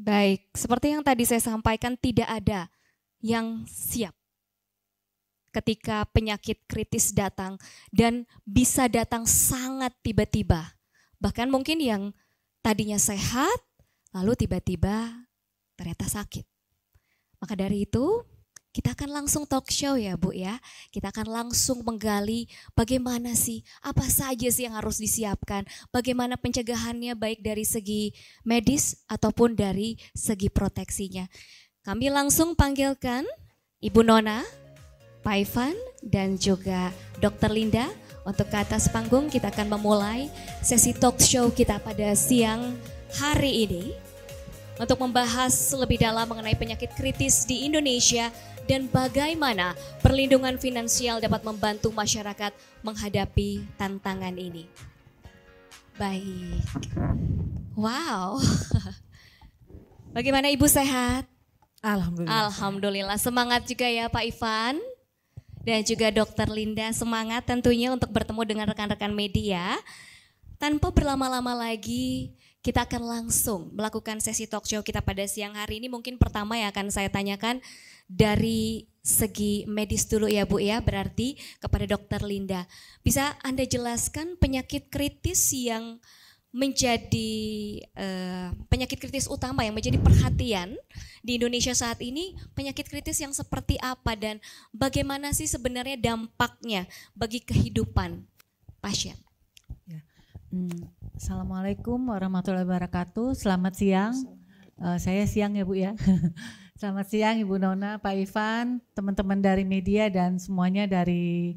Baik, seperti yang tadi saya sampaikan, tidak ada yang siap ketika penyakit kritis datang dan bisa datang sangat tiba-tiba. Bahkan mungkin yang tadinya sehat lalu tiba-tiba ternyata sakit. Maka dari itu kita akan langsung talk show ya Bu ya. Kita akan langsung menggali bagaimana sih, apa saja sih yang harus disiapkan. Bagaimana pencegahannya baik dari segi medis ataupun dari segi proteksinya. Kami langsung panggilkan Ibu Nona, Pak Ivan dan juga Dr. Linda. Untuk ke atas panggung kita akan memulai sesi talk show kita pada siang hari ini. Untuk membahas lebih dalam mengenai penyakit kritis di Indonesia dan bagaimana perlindungan finansial dapat membantu masyarakat menghadapi tantangan ini. Baik. Wow. Bagaimana Ibu sehat? Alhamdulillah. Alhamdulillah. Semangat juga ya Pak Ivan. Dan juga Dr. Linda, semangat tentunya untuk bertemu dengan rekan-rekan media. Tanpa berlama-lama lagi, kita akan langsung melakukan sesi talk show kita pada siang hari ini. Mungkin pertama yang akan saya tanyakan dari segi medis dulu ya Bu ya, berarti kepada Dr. Linda. Bisa Anda jelaskan penyakit kritis yang menjadi penyakit kritis utama yang menjadi perhatian di Indonesia saat ini, penyakit kritis yang seperti apa dan bagaimana sih sebenarnya dampaknya bagi kehidupan pasien? Ya. Assalamualaikum warahmatullahi wabarakatuh. Selamat siang. Saya siang ya Bu ya. Selamat siang Ibu Nona, Pak Ivan, teman-teman dari media dan semuanya dari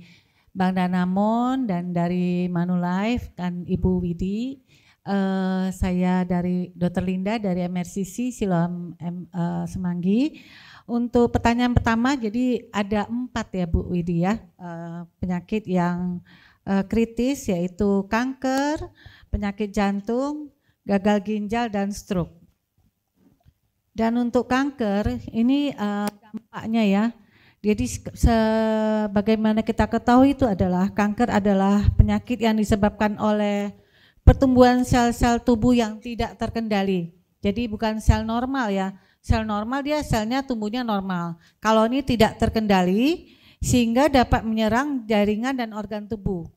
Bang Danamon dan dari Manulife dan Ibu Widi. Saya dari Dr. Linda dari MRCC Siloam Semanggi. Untuk pertanyaan pertama, jadi ada 4 ya Bu Widi ya, penyakit yang kritis yaitu kanker, penyakit jantung, gagal ginjal dan stroke. Dan untuk kanker ini dampaknya ya, jadi sebagaimana kita ketahui itu adalah kanker adalah penyakit yang disebabkan oleh pertumbuhan sel-sel tubuh yang tidak terkendali. Jadi bukan sel normal ya. Sel normal dia selnya tumbuhnya normal. Kalau ini tidak terkendali sehingga dapat menyerang jaringan dan organ tubuh.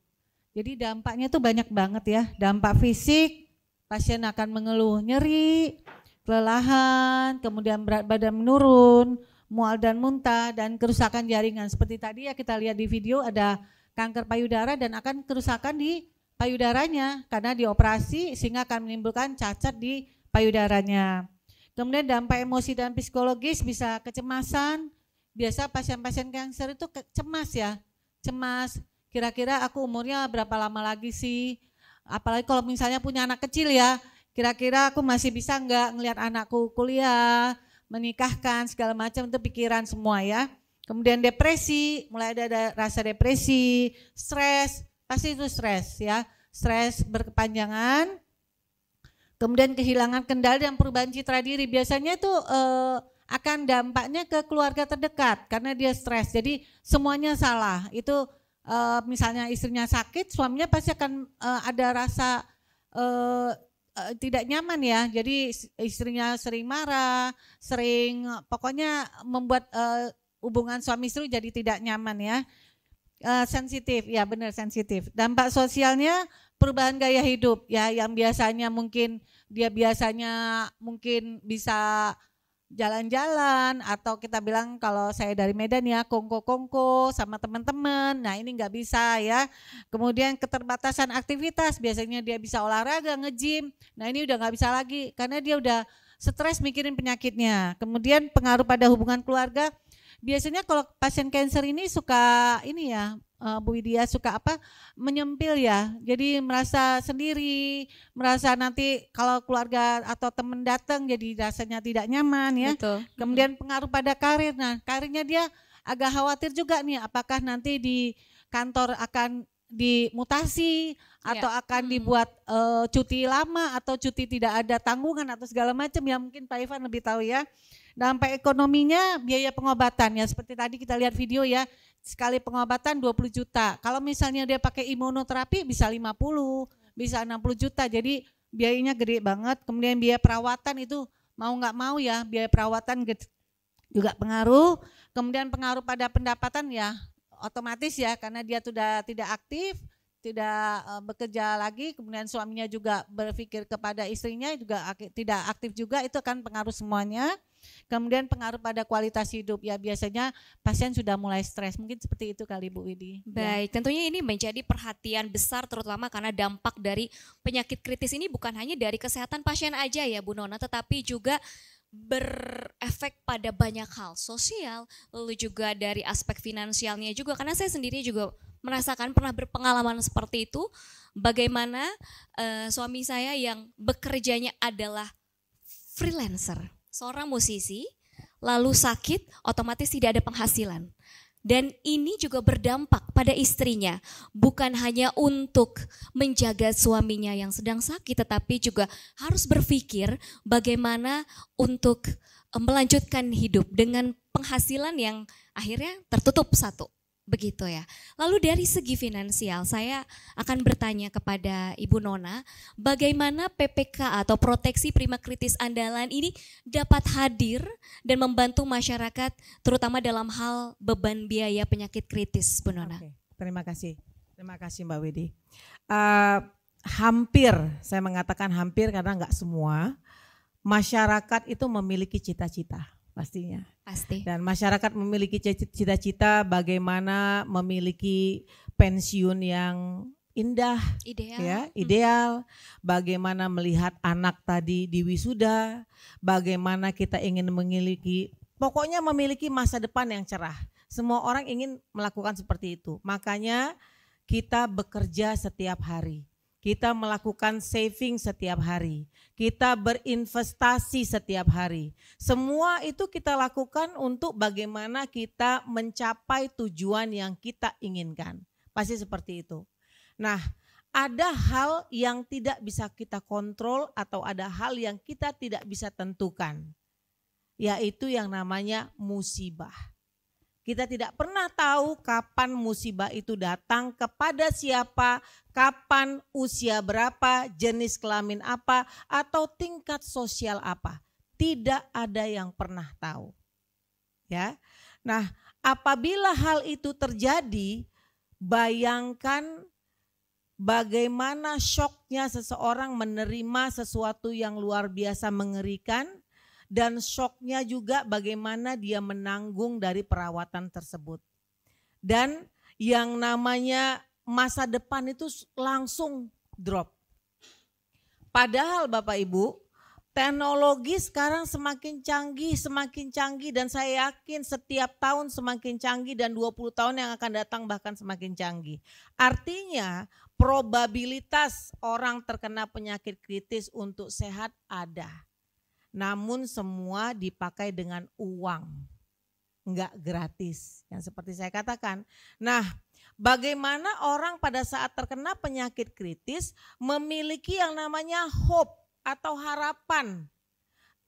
Jadi dampaknya tuh banyak banget ya. Dampak fisik, pasien akan mengeluh nyeri, kelelahan, kemudian berat badan menurun, mual dan muntah, dan kerusakan jaringan. Seperti tadi ya kita lihat di video ada kanker payudara dan akan kerusakan di payudaranya karena dioperasi sehingga akan menimbulkan cacat di payudaranya. Kemudian dampak emosi dan psikologis bisa kecemasan. Biasa pasien-pasien kanker itu cemas ya, cemas. Kira-kira aku umurnya berapa lama lagi sih? Apalagi kalau misalnya punya anak kecil ya, kira-kira aku masih bisa nggak ngelihat anakku kuliah, menikahkan segala macam, itu pikiran semua ya. Kemudian depresi, mulai ada rasa depresi, stres. Pasti itu stres ya, stres berkepanjangan, kemudian kehilangan kendali dan perubahan citra diri. Biasanya itu akan dampaknya ke keluarga terdekat karena dia stres. Jadi semuanya salah. Itu misalnya istrinya sakit, suaminya pasti akan ada rasa tidak nyaman ya. Jadi istrinya sering marah, sering pokoknya membuat hubungan suami istri jadi tidak nyaman ya. Sensitif, ya benar sensitif. Dampak sosialnya perubahan gaya hidup ya, yang biasanya mungkin dia mungkin bisa jalan-jalan atau kita bilang kalau saya dari Medan ya kongko-kongko sama teman-teman. Nah ini nggak bisa ya. Kemudian keterbatasan aktivitas, biasanya dia bisa olahraga, nge-gym. Nah ini udah nggak bisa lagi karena dia udah stres mikirin penyakitnya. Kemudian pengaruh pada hubungan keluarga. Biasanya kalau pasien kanker ini suka ini ya, Bu Widya suka menyempil ya. Jadi merasa sendiri, merasa nanti kalau keluarga atau teman datang jadi rasanya tidak nyaman ya. Betul. Kemudian pengaruh pada karir. Nah, karirnya dia agak khawatir juga nih apakah nanti di kantor akan dimutasi atau akan dibuat cuti lama atau cuti tidak ada tanggungan atau segala macam ya, mungkin Pak Ivan lebih tahu ya. Dampak ekonominya biaya pengobatan ya, seperti tadi kita lihat video ya, sekali pengobatan 20 juta. Kalau misalnya dia pakai imunoterapi bisa 50, bisa 60 juta. Jadi biayanya gede banget. Kemudian biaya perawatan itu mau nggak mau ya biaya perawatan juga pengaruh, kemudian pengaruh pada pendapatan ya otomatis ya karena dia sudah tidak aktif, tidak bekerja lagi, kemudian suaminya juga berpikir kepada istrinya juga tidak aktif juga, itu akan pengaruh semuanya. Kemudian pengaruh pada kualitas hidup ya biasanya pasien sudah mulai stres, mungkin seperti itu kali Bu Widi. Baik, ya. Tentunya ini menjadi perhatian besar terutama karena dampak dari penyakit kritis ini bukan hanya dari kesehatan pasien aja ya Bu Nona, tetapi juga berefek pada banyak hal sosial, lalu juga dari aspek finansialnya juga karena saya sendiri juga merasakan pernah berpengalaman seperti itu, bagaimana suami saya yang bekerjanya adalah freelancer, seorang musisi, lalu sakit, otomatis tidak ada penghasilan. Dan ini juga berdampak pada istrinya, bukan hanya untuk menjaga suaminya yang sedang sakit, tetapi juga harus berpikir bagaimana untuk melanjutkan hidup dengan penghasilan yang akhirnya tertutup satu. Begitu ya. Lalu dari segi finansial saya akan bertanya kepada Ibu Nona, bagaimana PPK atau proteksi prima kritis andalan ini dapat hadir dan membantu masyarakat terutama dalam hal beban biaya penyakit kritis, Bu Nona. Oke, terima kasih Mbak Widi. Hampir, saya mengatakan hampir karena enggak semua, masyarakat itu memiliki cita-cita. Pastinya. Pasti. Dan masyarakat memiliki cita-cita bagaimana memiliki pensiun yang indah, ideal. Bagaimana melihat anak tadi di wisuda, bagaimana kita ingin pokoknya memiliki masa depan yang cerah. Semua orang ingin melakukan seperti itu. Makanya kita bekerja setiap hari. Kita melakukan saving setiap hari, kita berinvestasi setiap hari. Semua itu kita lakukan untuk bagaimana kita mencapai tujuan yang kita inginkan. Pasti seperti itu. Nah, ada hal yang tidak bisa kita kontrol atau ada hal yang kita tidak bisa tentukan, yaitu yang namanya musibah. Kita tidak pernah tahu kapan musibah itu datang, kepada siapa, kapan, usia berapa, jenis kelamin apa, atau tingkat sosial apa. Tidak ada yang pernah tahu. Ya. Nah, apabila hal itu terjadi, bayangkan bagaimana syoknya seseorang menerima sesuatu yang luar biasa mengerikan. Dan syoknya juga bagaimana dia menanggung dari perawatan tersebut. Dan yang namanya masa depan itu langsung drop. Padahal Bapak Ibu, teknologi sekarang semakin canggih dan saya yakin setiap tahun semakin canggih dan 20 tahun yang akan datang bahkan semakin canggih. Artinya probabilitas orang terkena penyakit kritis untuk sehat ada. Namun semua dipakai dengan uang, enggak gratis, yang seperti saya katakan. Nah, bagaimana orang pada saat terkena penyakit kritis memiliki yang namanya hope atau harapan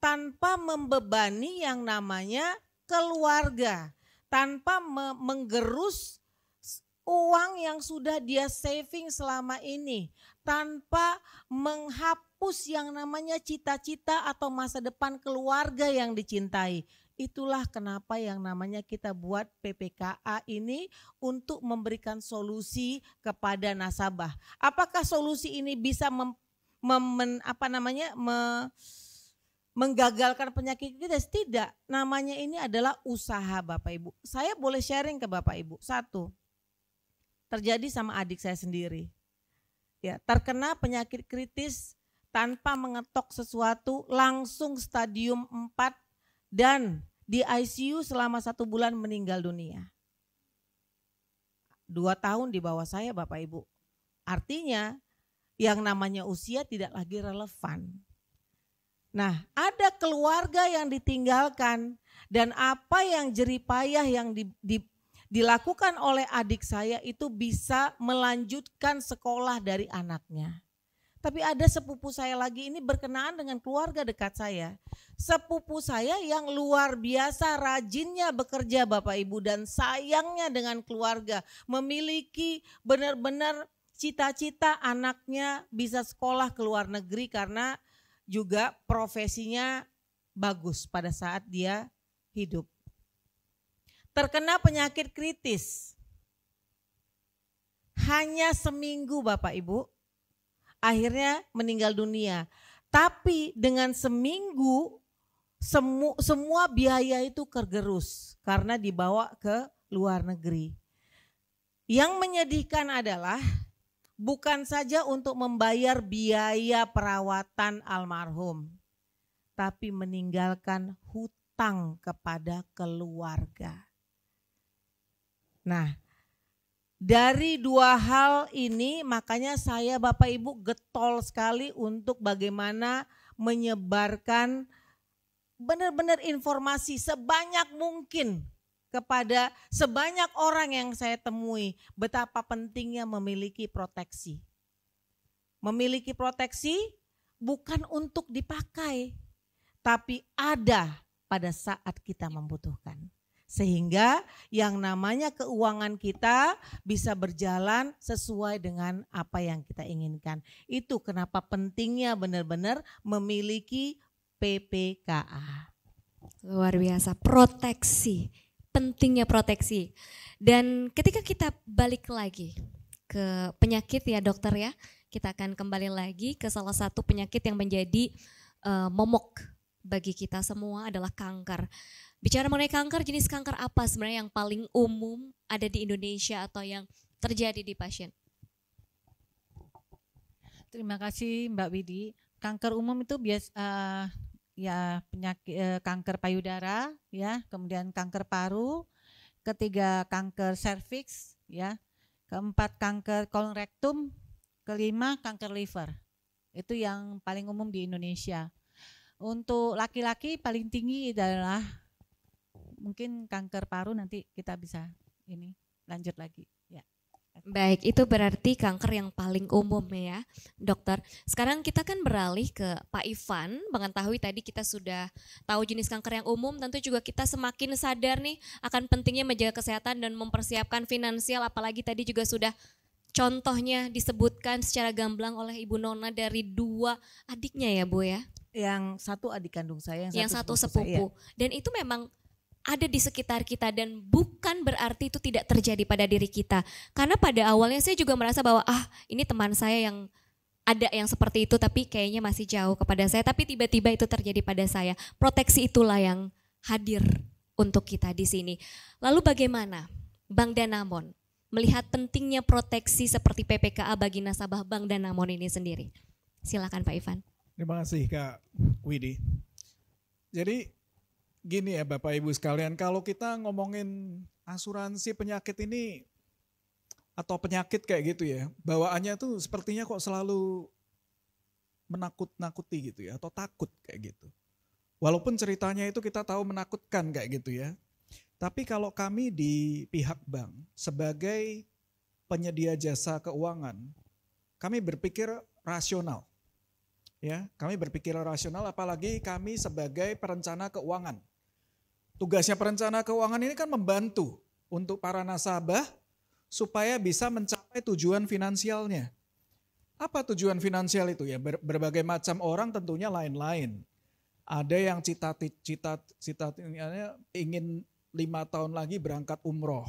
tanpa membebani yang namanya keluarga, tanpa menggerus uang yang sudah dia saving selama ini, tanpa menghapus yang namanya cita-cita atau masa depan keluarga yang dicintai. Itulah kenapa yang namanya kita buat PPKA ini untuk memberikan solusi kepada nasabah. Apakah solusi ini bisa menggagalkan penyakit kritis? Tidak. Namanya ini adalah usaha Bapak Ibu. Saya boleh sharing ke Bapak Ibu. Satu, terjadi sama adik saya sendiri. Ya, terkena penyakit kritis tanpa mengetok sesuatu, langsung stadium 4 dan di ICU selama 1 bulan meninggal dunia. 2 tahun di bawah saya Bapak Ibu. Artinya yang namanya usia tidak lagi relevan. Nah, ada keluarga yang ditinggalkan dan apa yang jeripayah yang dilakukan oleh adik saya itu bisa melanjutkan sekolah dari anaknya. Tapi ada sepupu saya lagi ini berkenaan dengan keluarga dekat saya. Sepupu saya yang luar biasa rajinnya bekerja Bapak Ibu dan sayangnya dengan keluarga. Memiliki benar-benar cita-cita anaknya bisa sekolah ke luar negeri karena juga profesinya bagus pada saat dia hidup. Terkena penyakit kritis, hanya seminggu Bapak Ibu, akhirnya meninggal dunia. Tapi dengan seminggu semua biaya itu tergerus karena dibawa ke luar negeri. Yang menyedihkan adalah bukan saja untuk membayar biaya perawatan almarhum, tapi meninggalkan hutang kepada keluarga. Nah, dari dua hal ini makanya saya Bapak Ibu getol sekali untuk bagaimana menyebarkan benar-benar informasi sebanyak mungkin kepada sebanyak orang yang saya temui betapa pentingnya memiliki proteksi. Memiliki proteksi bukan untuk dipakai, tapi ada pada saat kita membutuhkan. Sehingga yang namanya keuangan kita bisa berjalan sesuai dengan apa yang kita inginkan. Itu kenapa pentingnya benar-benar memiliki PPKA. Luar biasa, proteksi, pentingnya proteksi. Dan ketika kita balik lagi ke penyakit ya dokter ya, kita akan kembali lagi ke salah satu penyakit yang menjadi momok bagi kita semua adalah kanker. Bicara mengenai kanker, jenis kanker apa sebenarnya yang paling umum ada di Indonesia atau yang terjadi di pasien? Terima kasih Mbak Widi. Kanker umum itu ya penyakit kanker payudara ya, kemudian kanker paru, ketiga kanker serviks ya, keempat kanker kolorektum, kelima kanker liver. Itu yang paling umum di Indonesia. Untuk laki-laki paling tinggi adalah mungkin kanker paru, nanti kita bisa ini lanjut lagi ya. Baik, itu berarti kanker yang paling umum ya dokter. Sekarang kita kan beralih ke Pak Ivan, mengetahui tadi kita sudah tahu jenis kanker yang umum, tentu juga kita semakin sadar nih akan pentingnya menjaga kesehatan dan mempersiapkan finansial, apalagi tadi juga sudah contohnya disebutkan secara gamblang oleh Ibu Nona dari dua adiknya ya Bu ya. Yang satu adik kandung saya, yang satu sepupu. Dan itu memang ada di sekitar kita dan bukan berarti itu tidak terjadi pada diri kita. Karena pada awalnya saya juga merasa bahwa ini teman saya yang ada yang seperti itu tapi kayaknya masih jauh kepada saya. Tapi tiba-tiba itu terjadi pada saya. Proteksi itulah yang hadir untuk kita di sini. Lalu bagaimana Bank Danamon melihat pentingnya proteksi seperti PPKA bagi nasabah Bank Danamon ini sendiri? Silakan Pak Ivan. Terima kasih Kak Widi. Jadi gini ya Bapak Ibu sekalian, kalau kita ngomongin asuransi penyakit ini atau penyakit kayak gitu ya, bawaannya tuh sepertinya kok selalu menakut-nakuti gitu ya, atau takut kayak gitu. Walaupun ceritanya itu kita tahu menakutkan kayak gitu ya. Tapi kalau kami di pihak bank sebagai penyedia jasa keuangan, kami berpikir rasional. Ya, kami berpikir rasional apalagi kami sebagai perencana keuangan. Tugasnya perencana keuangan ini kan membantu untuk para nasabah supaya bisa mencapai tujuan finansialnya. Apa tujuan finansial itu ya? Berbagai macam orang tentunya lain-lain. Ada yang cita-citanya ingin 5 tahun lagi berangkat umroh.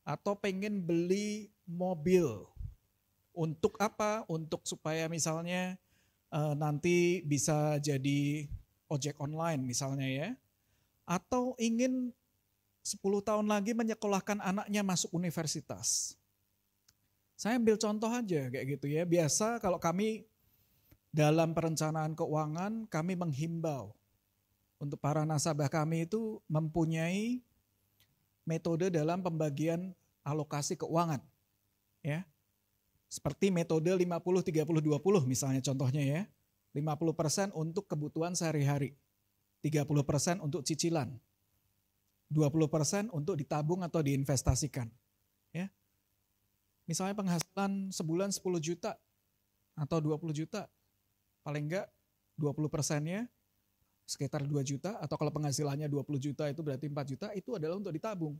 Atau pengen beli mobil. Untuk apa? Untuk supaya misalnya nanti bisa jadi ojek online misalnya ya. Atau ingin 10 tahun lagi menyekolahkan anaknya masuk universitas. Saya ambil contoh aja kayak gitu ya. Biasa kalau kami dalam perencanaan keuangan kami menghimbau untuk para nasabah kami itu mempunyai metode dalam pembagian alokasi keuangan. Ya. Seperti metode 50-30-20 misalnya contohnya ya. 50% untuk kebutuhan sehari-hari. 30% untuk cicilan. 20% untuk ditabung atau diinvestasikan. Ya. Misalnya penghasilan sebulan 10 juta atau 20 juta. Paling enggak 20%-nya sekitar 2 juta atau kalau penghasilannya 20 juta itu berarti 4 juta itu adalah untuk ditabung.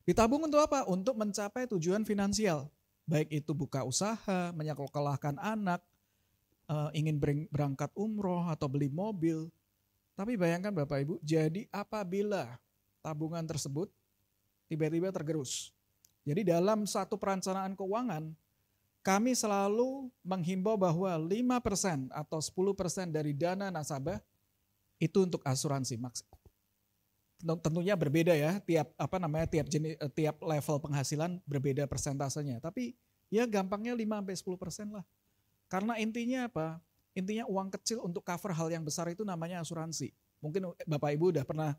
Ditabung untuk apa? Untuk mencapai tujuan finansial. Baik itu buka usaha, menyekolahkan anak, ingin berangkat umroh atau beli mobil. Tapi bayangkan Bapak Ibu, jadi apabila tabungan tersebut tiba-tiba tergerus. Jadi dalam satu perencanaan keuangan, kami selalu menghimbau bahwa 5% atau 10% dari dana nasabah itu untuk asuransi. Tentunya berbeda ya, tiap level penghasilan berbeda persentasenya. Tapi ya gampangnya 5-10% lah. Karena intinya apa? Intinya uang kecil untuk cover hal yang besar itu namanya asuransi. Mungkin Bapak Ibu udah pernah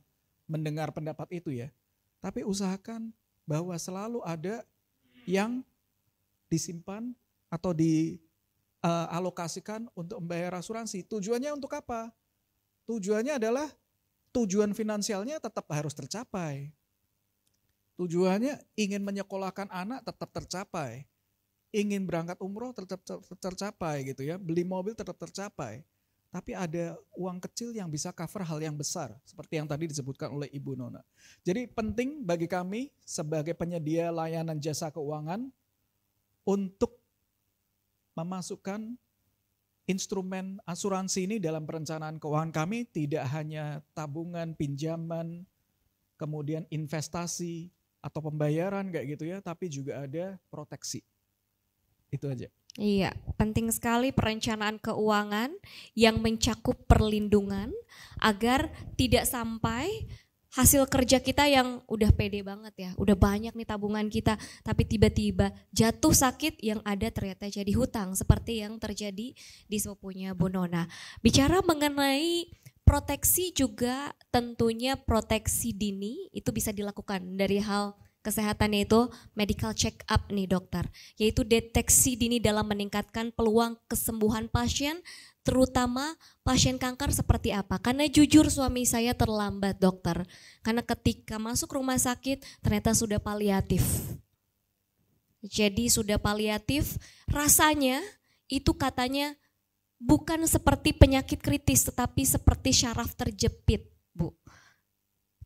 mendengar pendapat itu ya. Tapi usahakan bahwa selalu ada yang disimpan atau dialokasikan untuk membayar asuransi. Tujuannya untuk apa? Tujuannya adalah tujuan finansialnya tetap harus tercapai. Tujuannya ingin menyekolahkan anak tetap tercapai. Ingin berangkat umroh tetap tercapai gitu ya. Beli mobil tetap tercapai. Tapi ada uang kecil yang bisa cover hal yang besar. Seperti yang tadi disebutkan oleh Ibu Nona. Jadi penting bagi kami sebagai penyedia layanan jasa keuangan untuk memasukkan instrumen asuransi ini dalam perencanaan keuangan kami, tidak hanya tabungan, pinjaman, kemudian investasi atau pembayaran kayak gitu ya, tapi juga ada proteksi. Itu aja. Iya, penting sekali perencanaan keuangan yang mencakup perlindungan agar tidak sampai hasil kerja kita yang udah pede banget ya, udah banyak nih tabungan kita, tapi tiba-tiba jatuh sakit yang ada ternyata jadi hutang seperti yang terjadi di sepupunya Bu Nona. Bicara mengenai proteksi juga tentunya proteksi dini itu bisa dilakukan dari hal kesehatannya itu medical check up nih dokter, yaitu deteksi dini dalam meningkatkan peluang kesembuhan pasien, terutama pasien kanker seperti apa. Karena jujur suami saya terlambat dokter, karena ketika masuk rumah sakit ternyata sudah paliatif. Jadi sudah paliatif, rasanya itu katanya bukan seperti penyakit kritis tetapi seperti syaraf terjepit, Bu.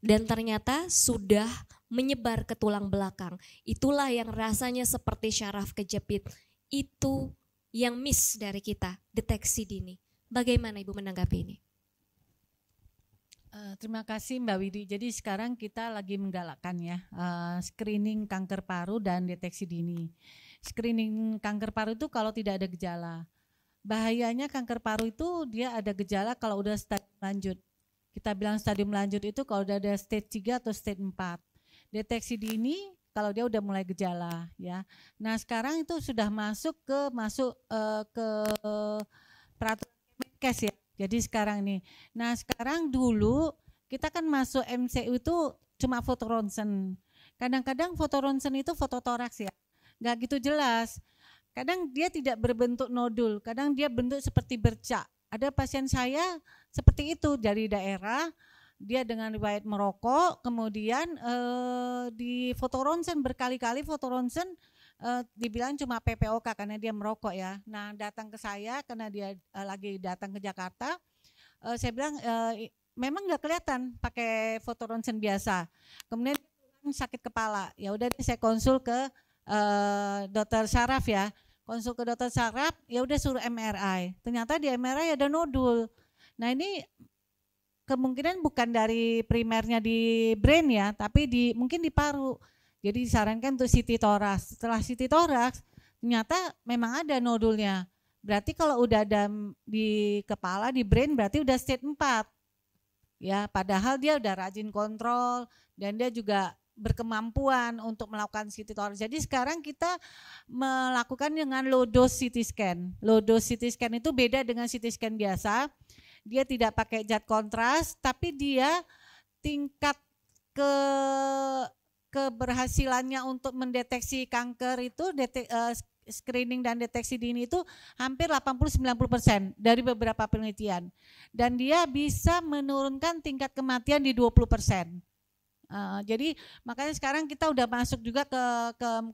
Dan ternyata sudah menyebar ke tulang belakang. Itulah yang rasanya seperti syaraf kejepit. Itu yang miss dari kita, deteksi dini. Bagaimana Ibu menanggapi ini? Terima kasih Mbak Widi. Jadi sekarang kita lagi menggalakkan ya screening kanker paru dan deteksi dini. Screening kanker paru itu kalau tidak ada gejala. Bahayanya kanker paru itu dia ada gejala kalau udah stadium lanjut. Kita bilang stadium lanjut itu kalau udah ada stage 3 atau stage 4. Deteksi dini kalau dia udah mulai gejala ya. Nah sekarang itu sudah masuk ke peraturan Kemenkes ya. Jadi sekarang ini. Nah sekarang dulu kita kan masuk MCU itu cuma foto ronsen. Kadang-kadang foto ronsen itu foto toraks ya. Nggak gitu jelas. Kadang dia tidak berbentuk nodul. Kadang dia bentuk seperti bercak. Ada pasien saya seperti itu dari daerah. Dia dengan riwayat merokok, kemudian di foto ronsen berkali-kali foto ronsen dibilang cuma PPOK karena dia merokok ya. Nah datang ke saya karena dia lagi datang ke Jakarta, saya bilang memang nggak kelihatan pakai foto ronsen biasa. Kemudian sakit kepala, ya udah saya konsul ke dokter saraf ya. Konsul ke dokter saraf, ya udah suruh MRI. Ternyata di MRI ada nodul. Nah ini kemungkinan bukan dari primernya di brain ya, tapi mungkin di paru. Jadi disarankan untuk CT toraks. Setelah CT toraks, ternyata memang ada nodulnya. Berarti kalau udah ada di kepala, di brain berarti udah stage 4. Ya, padahal dia udah rajin kontrol dan dia juga berkemampuan untuk melakukan CT toraks. Jadi sekarang kita melakukan dengan low dose CT scan. Low dose CT scan itu beda dengan CT scan biasa. Dia tidak pakai zat kontras, tapi dia tingkat keberhasilannya untuk mendeteksi kanker itu screening dan deteksi dini itu hampir 80-90% dari beberapa penelitian. Dan dia bisa menurunkan tingkat kematian di 20%. Jadi makanya sekarang kita udah masuk juga ke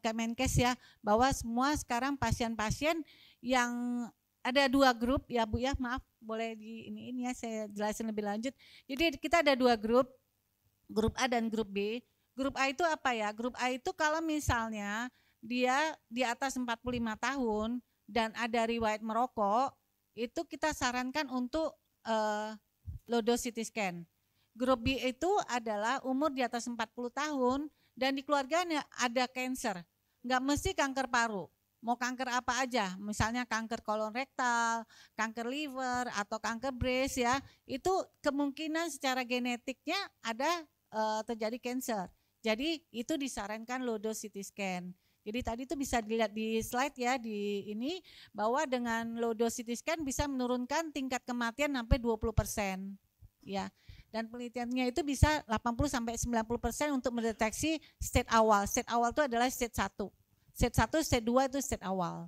Kemenkes ya, bahwa semua sekarang pasien-pasien yang ada 2 grup ya Bu ya, maaf boleh ini ya saya jelasin lebih lanjut. Jadi kita ada 2 grup A dan grup B. Grup A itu apa ya? Grup A itu kalau misalnya dia di atas 45 tahun dan ada riwayat merokok, itu kita sarankan untuk low dose CT scan. Grup B itu adalah umur di atas 40 tahun dan di keluarganya ada cancer. Enggak mesti kanker paru. Mau kanker apa aja, misalnya kanker kolon rektal, kanker liver, atau kanker breast ya, itu kemungkinan secara genetiknya ada terjadi cancer. Jadi itu disarankan low dose CT scan. Jadi tadi itu bisa dilihat di slide ya di ini bahwa dengan low dose CT scan bisa menurunkan tingkat kematian sampai 20%. Ya. Dan penelitiannya itu bisa 80-90% untuk mendeteksi state awal. State awal itu adalah state 1. State 1, state 2 itu state awal.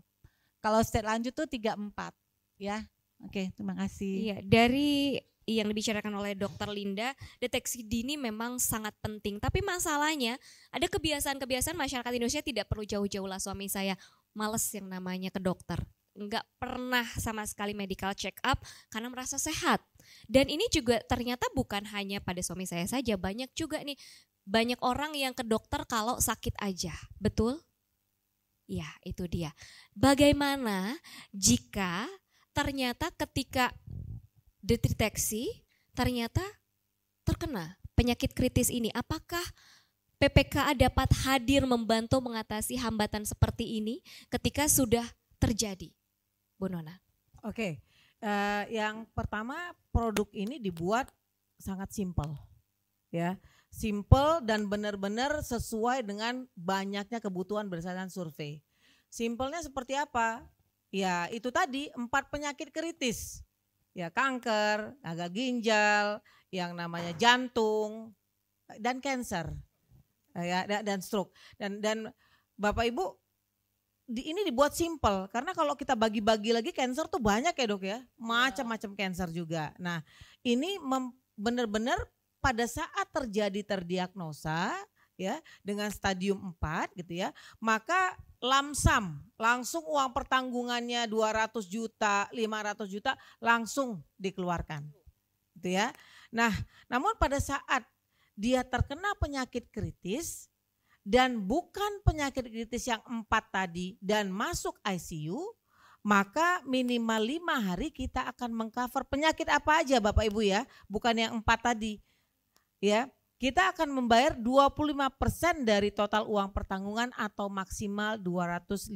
Kalau state lanjut tuh 3, 4 ya. Oke, terima kasih. Iya, dari yang dibicarakan oleh Dr. Linda, deteksi dini memang sangat penting. Tapi masalahnya ada kebiasaan-kebiasaan masyarakat Indonesia tidak perlu jauh-jauh lah. Suami saya males yang namanya ke dokter. Enggak pernah sama sekali medical check up karena merasa sehat. Dan ini juga ternyata bukan hanya pada suami saya saja, banyak juga nih, banyak orang yang ke dokter kalau sakit aja. Betul? Ya, itu dia. Bagaimana jika ternyata ketika deteksi ternyata terkena penyakit kritis ini? Apakah PPKA dapat hadir membantu mengatasi hambatan seperti ini ketika sudah terjadi? Bu Nona. Oke, yang pertama produk ini dibuat sangat simpel, ya. Simple dan benar-benar sesuai dengan banyaknya kebutuhan berdasarkan survei. Simpelnya seperti apa? Ya itu tadi 4 penyakit kritis. Ya kanker, gagal ginjal, yang namanya jantung, dan cancer. Ya, dan stroke. Dan Bapak Ibu, ini dibuat simpel. Karena kalau kita bagi-bagi lagi cancer tuh banyak ya dok ya. Macam-macam cancer juga. Nah ini benar-benar pada saat terdiagnosa ya dengan stadium 4 gitu ya, maka lamsam langsung uang pertanggungannya 200 juta, 500 juta langsung dikeluarkan. Gitu ya. Nah, namun pada saat dia terkena penyakit kritis dan bukan penyakit kritis yang 4 tadi dan masuk ICU, maka minimal 5 hari kita akan mengcover penyakit apa aja Bapak Ibu ya, bukan yang 4 tadi. Ya, kita akan membayar 25% dari total uang pertanggungan atau maksimal 250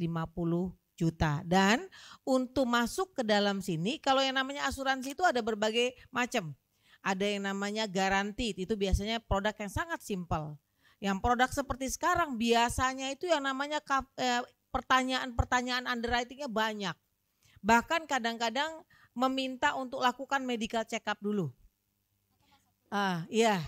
juta. Dan untuk masuk ke dalam sini, kalau yang namanya asuransi itu ada berbagai macam. Ada yang namanya garanti, itu biasanya produk yang sangat simpel. Yang produk seperti sekarang biasanya itu yang namanya pertanyaan-pertanyaan underwritingnya banyak. Bahkan kadang-kadang meminta untuk lakukan medical check up dulu. Iya.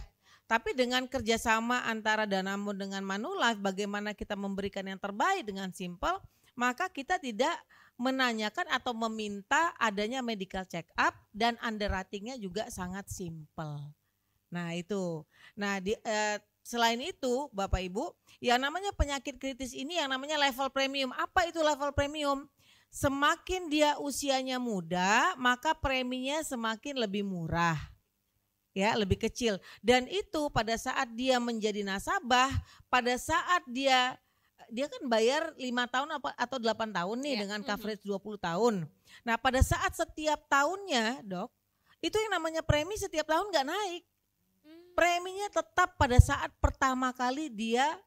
Tapi dengan kerjasama antara Danamon dengan Manulife, bagaimana kita memberikan yang terbaik dengan simpel, maka kita tidak menanyakan atau meminta adanya medical check up dan underwritingnya juga sangat simpel. Nah itu. Nah selain itu Bapak Ibu, yang namanya penyakit kritis ini yang namanya level premium. Apa itu level premium? Semakin dia usianya muda, maka preminya semakin lebih murah. Ya, lebih kecil. Dan itu pada saat dia menjadi nasabah, pada saat dia kan bayar 5 tahun atau 8 tahun nih dengan coverage 20 tahun. Nah pada saat setiap tahunnya dok, itu yang namanya premi setiap tahun gak naik. Preminya tetap pada saat pertama kali dia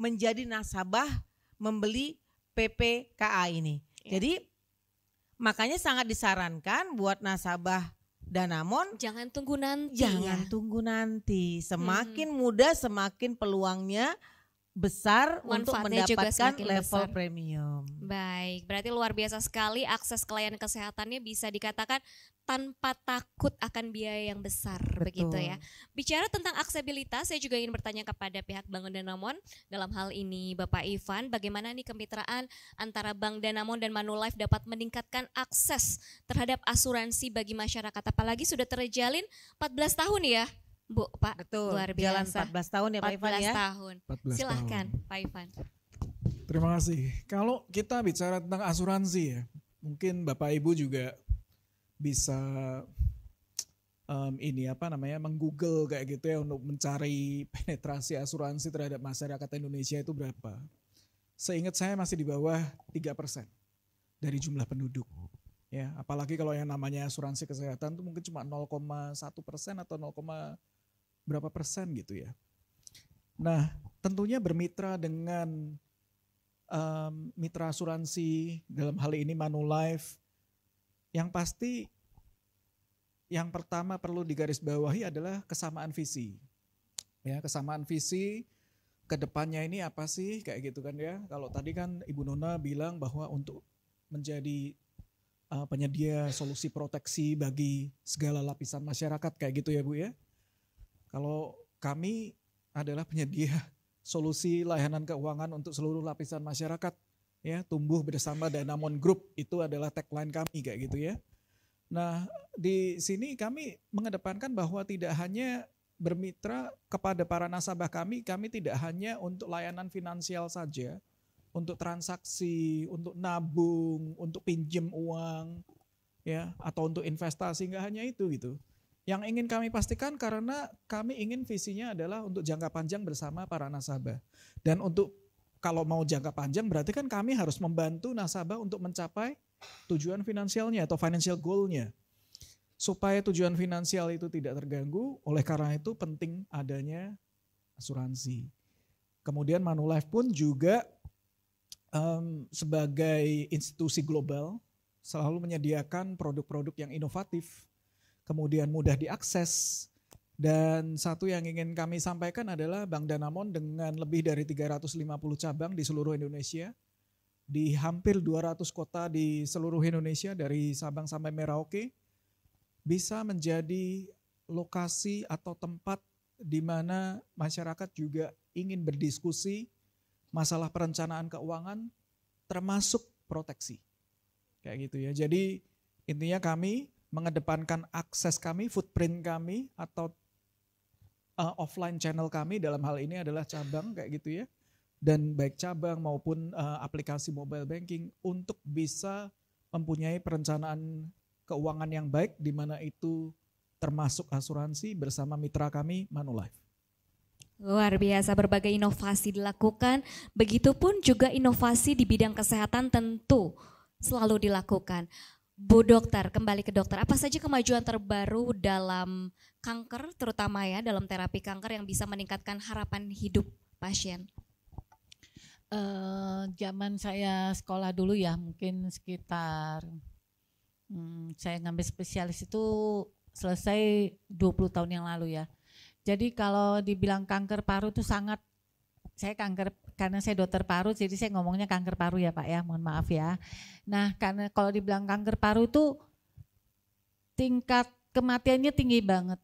menjadi nasabah membeli PPKA ini. Jadi makanya sangat disarankan buat nasabah Danamon, jangan tunggu nanti. Jangan tunggu nanti. Semakin muda semakin peluangnya besar untuk mendapatkan level premium. Baik, berarti luar biasa sekali akses ke layanan kesehatannya bisa dikatakan tanpa takut akan biaya yang besar. Betul. Begitu ya. Bicara tentang aksesibilitas, saya juga ingin bertanya kepada pihak Bank Danamon dalam hal ini Bapak Ivan, bagaimana nih kemitraan antara Bank Danamon dan Manulife dapat meningkatkan akses terhadap asuransi bagi masyarakat, apalagi sudah terjalin 14 tahun ya. Bu, Pak, betul. Luar biasa. Jalan 14 tahun ya Pak Ivan ya. 14 tahun. 14 Silahkan tahun. Pak Ivan. Terima kasih. Kalau kita bicara tentang asuransi ya, mungkin Bapak Ibu juga bisa meng-google kayak gitu ya untuk mencari penetrasi asuransi terhadap masyarakat Indonesia itu berapa. Seingat saya masih di bawah 3% dari jumlah penduduk. Ya, apalagi kalau yang namanya asuransi kesehatan itu mungkin cuma 0,1% atau 0, berapa persen gitu ya. Nah, tentunya bermitra dengan mitra asuransi, dalam hal ini Manulife, yang pasti yang pertama perlu digarisbawahi adalah kesamaan visi. Ya, kesamaan visi ke depannya ini apa sih kayak gitu kan ya. Kalau tadi kan Ibu Nona bilang bahwa untuk menjadi penyedia solusi proteksi bagi segala lapisan masyarakat kayak gitu ya Bu ya. Kalau kami adalah penyedia solusi layanan keuangan untuk seluruh lapisan masyarakat ya, tumbuh bersama Danamon Group, itu adalah tagline kami kayak gitu ya. Nah, di sini kami mengedepankan bahwa tidak hanya bermitra kepada para nasabah kami tidak hanya untuk layanan finansial saja, untuk transaksi, untuk nabung, untuk pinjam uang, ya, atau untuk investasi, nggak hanya itu gitu. Yang ingin kami pastikan karena kami ingin visinya adalah untuk jangka panjang bersama para nasabah. Dan untuk kalau mau jangka panjang berarti kan kami harus membantu nasabah untuk mencapai tujuan finansialnya atau financial goal-nya. Supaya tujuan finansial itu tidak terganggu, oleh karena itu penting adanya asuransi. Kemudian Manulife pun juga sebagai institusi global selalu menyediakan produk-produk yang inovatif, kemudian mudah diakses. Dan satu yang ingin kami sampaikan adalah Bank Danamon dengan lebih dari 350 cabang di seluruh Indonesia, di hampir 200 kota di seluruh Indonesia dari Sabang sampai Merauke, bisa menjadi lokasi atau tempat di mana masyarakat juga ingin berdiskusi masalah perencanaan keuangan termasuk proteksi. Kayak gitu ya. Jadi intinya kami mengedepankan akses kami, footprint kami atau offline channel kami dalam hal ini adalah cabang kayak gitu ya. Dan baik cabang maupun aplikasi mobile banking untuk bisa mempunyai perencanaan keuangan yang baik di mana itu termasuk asuransi bersama mitra kami Manulife. Luar biasa, berbagai inovasi dilakukan, begitupun juga inovasi di bidang kesehatan tentu selalu dilakukan. Bu Dokter, kembali ke dokter, apa saja kemajuan terbaru dalam kanker, terutama ya dalam terapi kanker yang bisa meningkatkan harapan hidup pasien? Zaman saya sekolah dulu ya, mungkin sekitar saya ngambil spesialis itu selesai 20 tahun yang lalu ya. Jadi kalau dibilang kanker paru itu sangat, saya kanker karena saya dokter paru, jadi saya ngomongnya kanker paru ya Pak ya, mohon maaf ya. Nah karena kalau dibilang kanker paru itu tingkat kematiannya tinggi banget.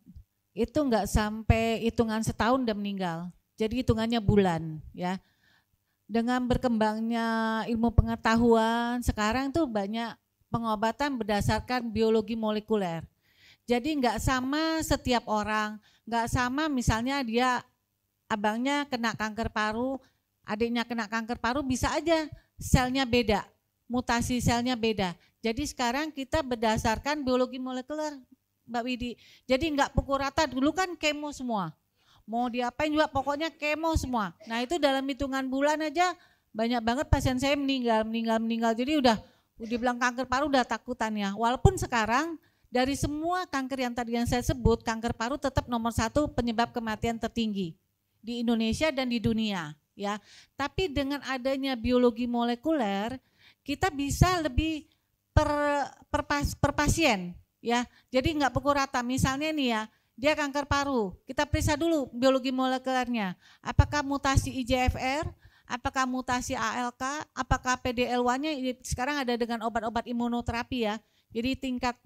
Itu enggak sampai hitungan setahun udah meninggal, jadi hitungannya bulan ya. Dengan berkembangnya ilmu pengetahuan, sekarang tuh banyak pengobatan berdasarkan biologi molekuler. Jadi enggak sama setiap orang, enggak sama misalnya dia abangnya kena kanker paru, adiknya kena kanker paru, bisa aja selnya beda, mutasi selnya beda. Jadi sekarang kita berdasarkan biologi molekuler, Mbak Widi. Jadi enggak pukul rata, dulu kan kemo semua. Mau diapain juga pokoknya kemo semua. Nah itu dalam hitungan bulan aja banyak banget pasien saya meninggal. Jadi udah bilang kanker paru udah takutan ya. Walaupun sekarang dari semua kanker yang tadi yang saya sebut, kanker paru tetap nomor 1 penyebab kematian tertinggi di Indonesia dan di dunia ya. Tapi dengan adanya biologi molekuler, kita bisa lebih per pasien ya. Jadi enggak pukul rata. Misalnya nih ya, dia kanker paru, kita periksa dulu biologi molekulernya. Apakah mutasi IGFR, apakah mutasi ALK, apakah PDL1-nya sekarang ada dengan obat-obat imunoterapi ya. Jadi tingkat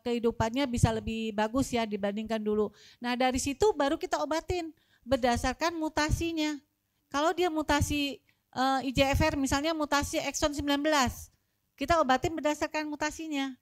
kehidupannya bisa lebih bagus ya dibandingkan dulu. Nah dari situ baru kita obatin berdasarkan mutasinya. Kalau dia mutasi IGFR misalnya mutasi exon 19, kita obatin berdasarkan mutasinya.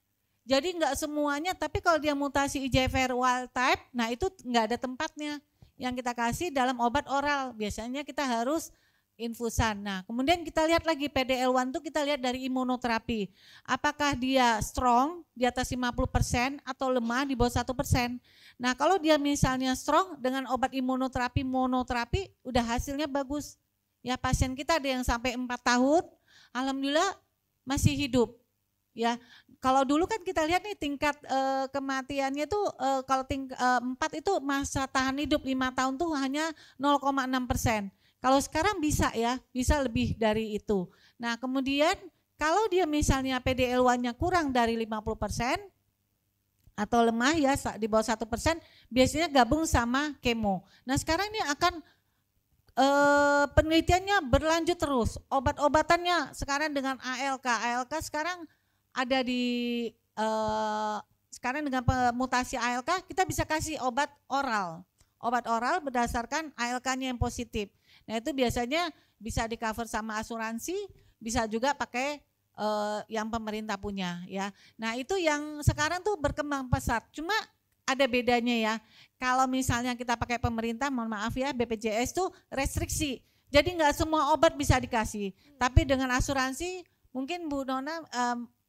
Jadi enggak semuanya, tapi kalau dia mutasi IGFR wild type, nah itu enggak ada tempatnya. Yang kita kasih dalam obat oral, biasanya kita harus infusan. Nah, kemudian kita lihat lagi PDL1 itu kita lihat dari imunoterapi. Apakah dia strong di atas 50% atau lemah di bawah 1%. Nah, kalau dia misalnya strong dengan obat imunoterapi, monoterapi, udah hasilnya bagus. Ya pasien kita ada yang sampai 4 tahun, alhamdulillah masih hidup. ya. Kalau dulu kan kita lihat nih tingkat kematiannya tuh kalau 4 itu masa tahan hidup 5 tahun tuh hanya 0,6%. Kalau sekarang bisa ya, bisa lebih dari itu. Nah kemudian kalau dia misalnya PDL1-nya kurang dari 50% atau lemah ya di bawah 1%, biasanya gabung sama kemo. Nah sekarang ini akan penelitiannya berlanjut terus. Obat-obatannya sekarang dengan ALK sekarang ada di sekarang dengan mutasi ALK kita bisa kasih obat oral berdasarkan ALK-nya yang positif. Nah itu biasanya bisa di cover sama asuransi, bisa juga pakai yang pemerintah punya ya. Nah itu yang sekarang tuh berkembang pesat. Cuma ada bedanya ya. Kalau misalnya kita pakai pemerintah, mohon maaf ya, BPJS tuh restriksi. Jadi nggak semua obat bisa dikasih. Tapi dengan asuransi mungkin Bu Nona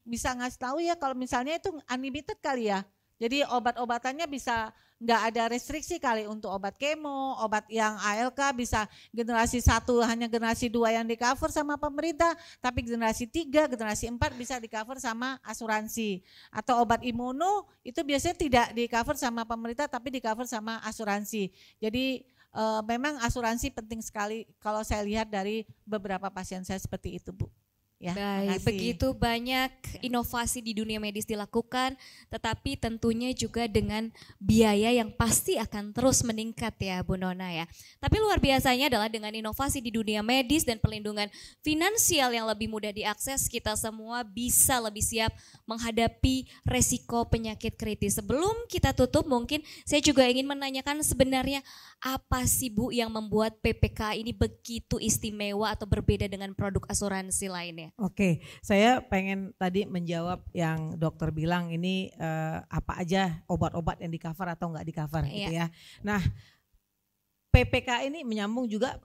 bisa ngasih tahu ya kalau misalnya itu unlimited kali ya. Jadi obat-obatannya bisa nggak ada restriksi kali untuk obat kemo, obat yang ALK bisa generasi 1 hanya generasi 2 yang di cover sama pemerintah, tapi generasi 3, generasi 4 bisa di cover sama asuransi. Atau obat imuno itu biasanya tidak di cover sama pemerintah tapi di cover sama asuransi. Jadi memang asuransi penting sekali kalau saya lihat dari beberapa pasien saya seperti itu Bu. Ya, baik, begitu banyak inovasi di dunia medis dilakukan, tetapi tentunya juga dengan biaya yang pasti akan terus meningkat ya Bu Nona ya. Tapi luar biasanya adalah dengan inovasi di dunia medis dan perlindungan finansial yang lebih mudah diakses, kita semua bisa lebih siap menghadapi resiko penyakit kritis. Sebelum kita tutup mungkin saya juga ingin menanyakan sebenarnya apa sih Bu yang membuat PPK ini begitu istimewa atau berbeda dengan produk asuransi lainnya? Oke, saya pengen tadi menjawab yang dokter bilang ini apa aja obat-obat yang di cover atau enggak di cover gitu ya. Nah PPK ini menyambung juga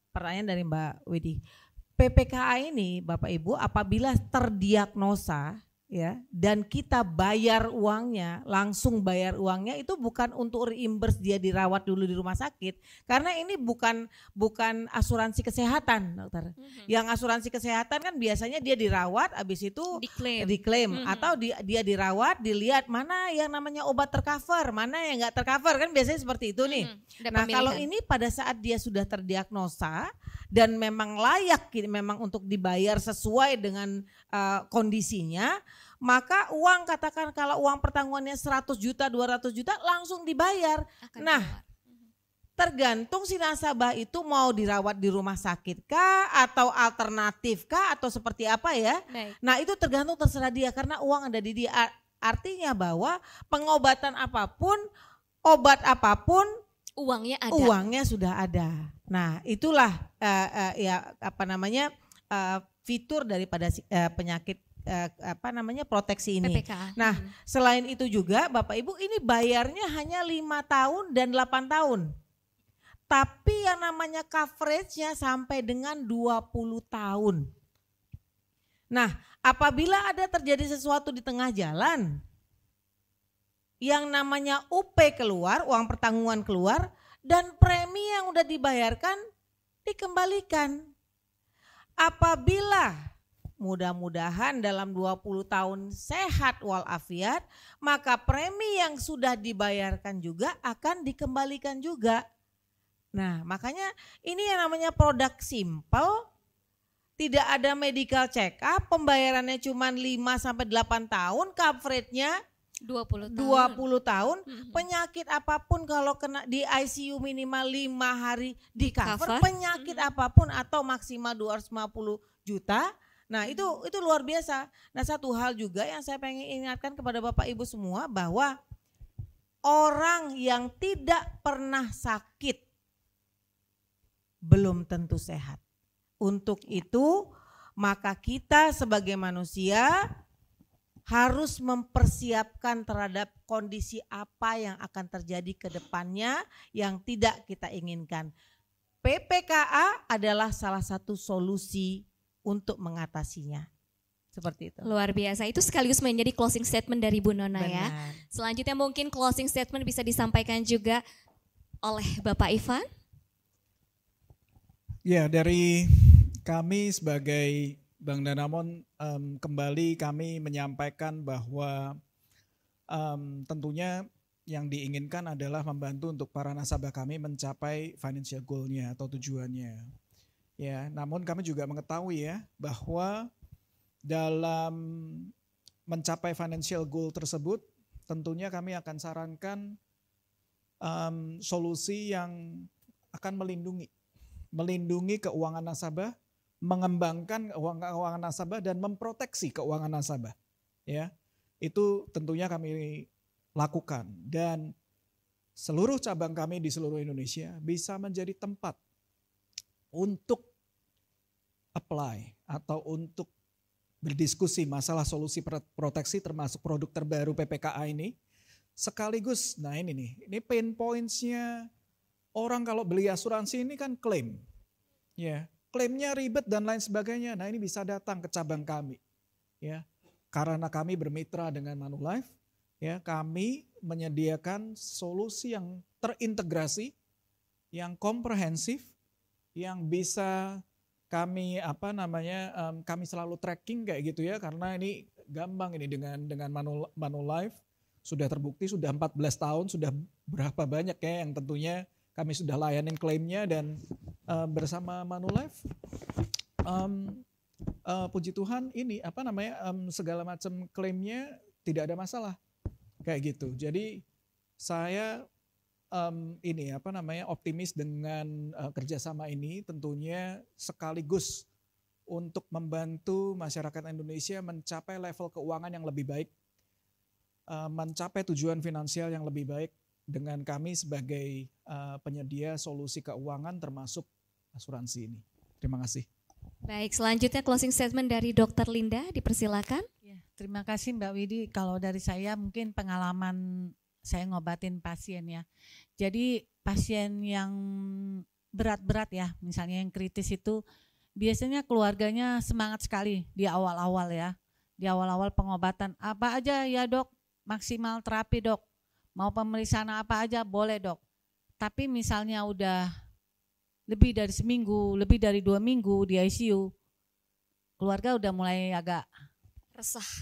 pertanyaan dari Mbak Widi. PPKA ini Bapak Ibu apabila terdiagnosa ya dan kita bayar uangnya, langsung bayar uangnya itu bukan untuk reimburse dia dirawat dulu di rumah sakit karena ini bukan asuransi kesehatan dokter. Yang asuransi kesehatan kan biasanya dia dirawat habis itu diklaim atau dia dirawat dilihat mana yang namanya obat tercover, mana yang enggak tercover kan biasanya seperti itu nih. Nah, kalau ini pada saat dia sudah terdiagnosa dan memang layak memang untuk dibayar sesuai dengan kondisinya, maka uang katakan kalau uang pertanggungannya 100 juta, 200 juta langsung dibayar. Tergantung si nasabah itu mau dirawat di rumah sakit kah atau alternatif kah atau seperti apa ya. Nah itu tergantung terserah dia karena uang ada di dia. Artinya bahwa pengobatan apapun, obat apapun, uangnya sudah ada. Nah itulah fitur daripada penyakit proteksi ini. PPK. Nah selain itu juga Bapak Ibu ini bayarnya hanya 5 tahun dan 8 tahun. Tapi yang namanya coveragenya sampai dengan 20 tahun. Nah apabila ada terjadi sesuatu di tengah jalan, yang namanya UP keluar, uang pertanggungan keluar, dan premi yang udah dibayarkan dikembalikan. Apabila mudah-mudahan dalam 20 tahun sehat walafiat, maka premi yang sudah dibayarkan juga akan dikembalikan juga. Nah makanya ini yang namanya produk simple, tidak ada medical check up, pembayarannya cuma 5-8 tahun, coveragenya 20 tahun. Penyakit apapun kalau kena di ICU minimal 5 hari di cover, penyakit apapun atau maksimal 250 juta. Nah itu luar biasa. Nah satu hal juga yang saya pengen ingatkan kepada Bapak Ibu semua bahwa orang yang tidak pernah sakit belum tentu sehat. Untuk itu maka kita sebagai manusia harus mempersiapkan terhadap kondisi apa yang akan terjadi ke depannya yang tidak kita inginkan. PPKA adalah salah satu solusi untuk mengatasinya. Seperti itu. Luar biasa. Itu sekaligus menjadi closing statement dari Bu Nona ya. Selanjutnya mungkin closing statement bisa disampaikan juga oleh Bapak Ivan. Ya, dari kami sebagai Bang Danamon, kembali kami menyampaikan bahwa tentunya yang diinginkan adalah membantu untuk para nasabah kami mencapai financial goal-nya atau tujuannya. Ya, namun kami juga mengetahui ya bahwa dalam mencapai financial goal tersebut, tentunya kami akan sarankan solusi yang akan melindungi keuangan nasabah, mengembangkan keuangan nasabah dan memproteksi keuangan nasabah. Ya, itu tentunya kami lakukan dan seluruh cabang kami di seluruh Indonesia bisa menjadi tempat untuk apply atau untuk berdiskusi masalah solusi proteksi termasuk produk terbaru PPKA ini. Sekaligus, nah ini nih, ini pain points-nya orang kalau beli asuransi ini kan klaim. Ya, klaimnya ribet dan lain sebagainya. Nah ini bisa datang ke cabang kami. Ya, karena kami bermitra dengan Manulife, ya kami menyediakan solusi yang terintegrasi, yang komprehensif, yang bisa kami kami selalu tracking kayak gitu ya, karena ini gampang ini dengan Manulife sudah terbukti sudah 14 tahun, sudah berapa banyak ya yang tentunya kami sudah layanin klaimnya dan bersama Manulife puji Tuhan ini segala macam klaimnya tidak ada masalah kayak gitu. Jadi saya optimis dengan kerjasama ini tentunya sekaligus untuk membantu masyarakat Indonesia mencapai level keuangan yang lebih baik, mencapai tujuan finansial yang lebih baik dengan kami sebagai penyedia solusi keuangan termasuk asuransi ini. Terima kasih. Baik, selanjutnya closing statement dari Dr. Linda, dipersilakan. Ya, terima kasih Mbak Widi. Kalau dari saya mungkin pengalaman saya ngobatin pasien ya. Jadi pasien yang berat-berat ya, misalnya yang kritis itu biasanya keluarganya semangat sekali di awal-awal ya. Di awal-awal pengobatan, apa aja ya dok, maksimal terapi dok. Mau pemeriksaan apa aja boleh dok. Tapi misalnya udah lebih dari seminggu, lebih dari 2 minggu di ICU, keluarga udah mulai agak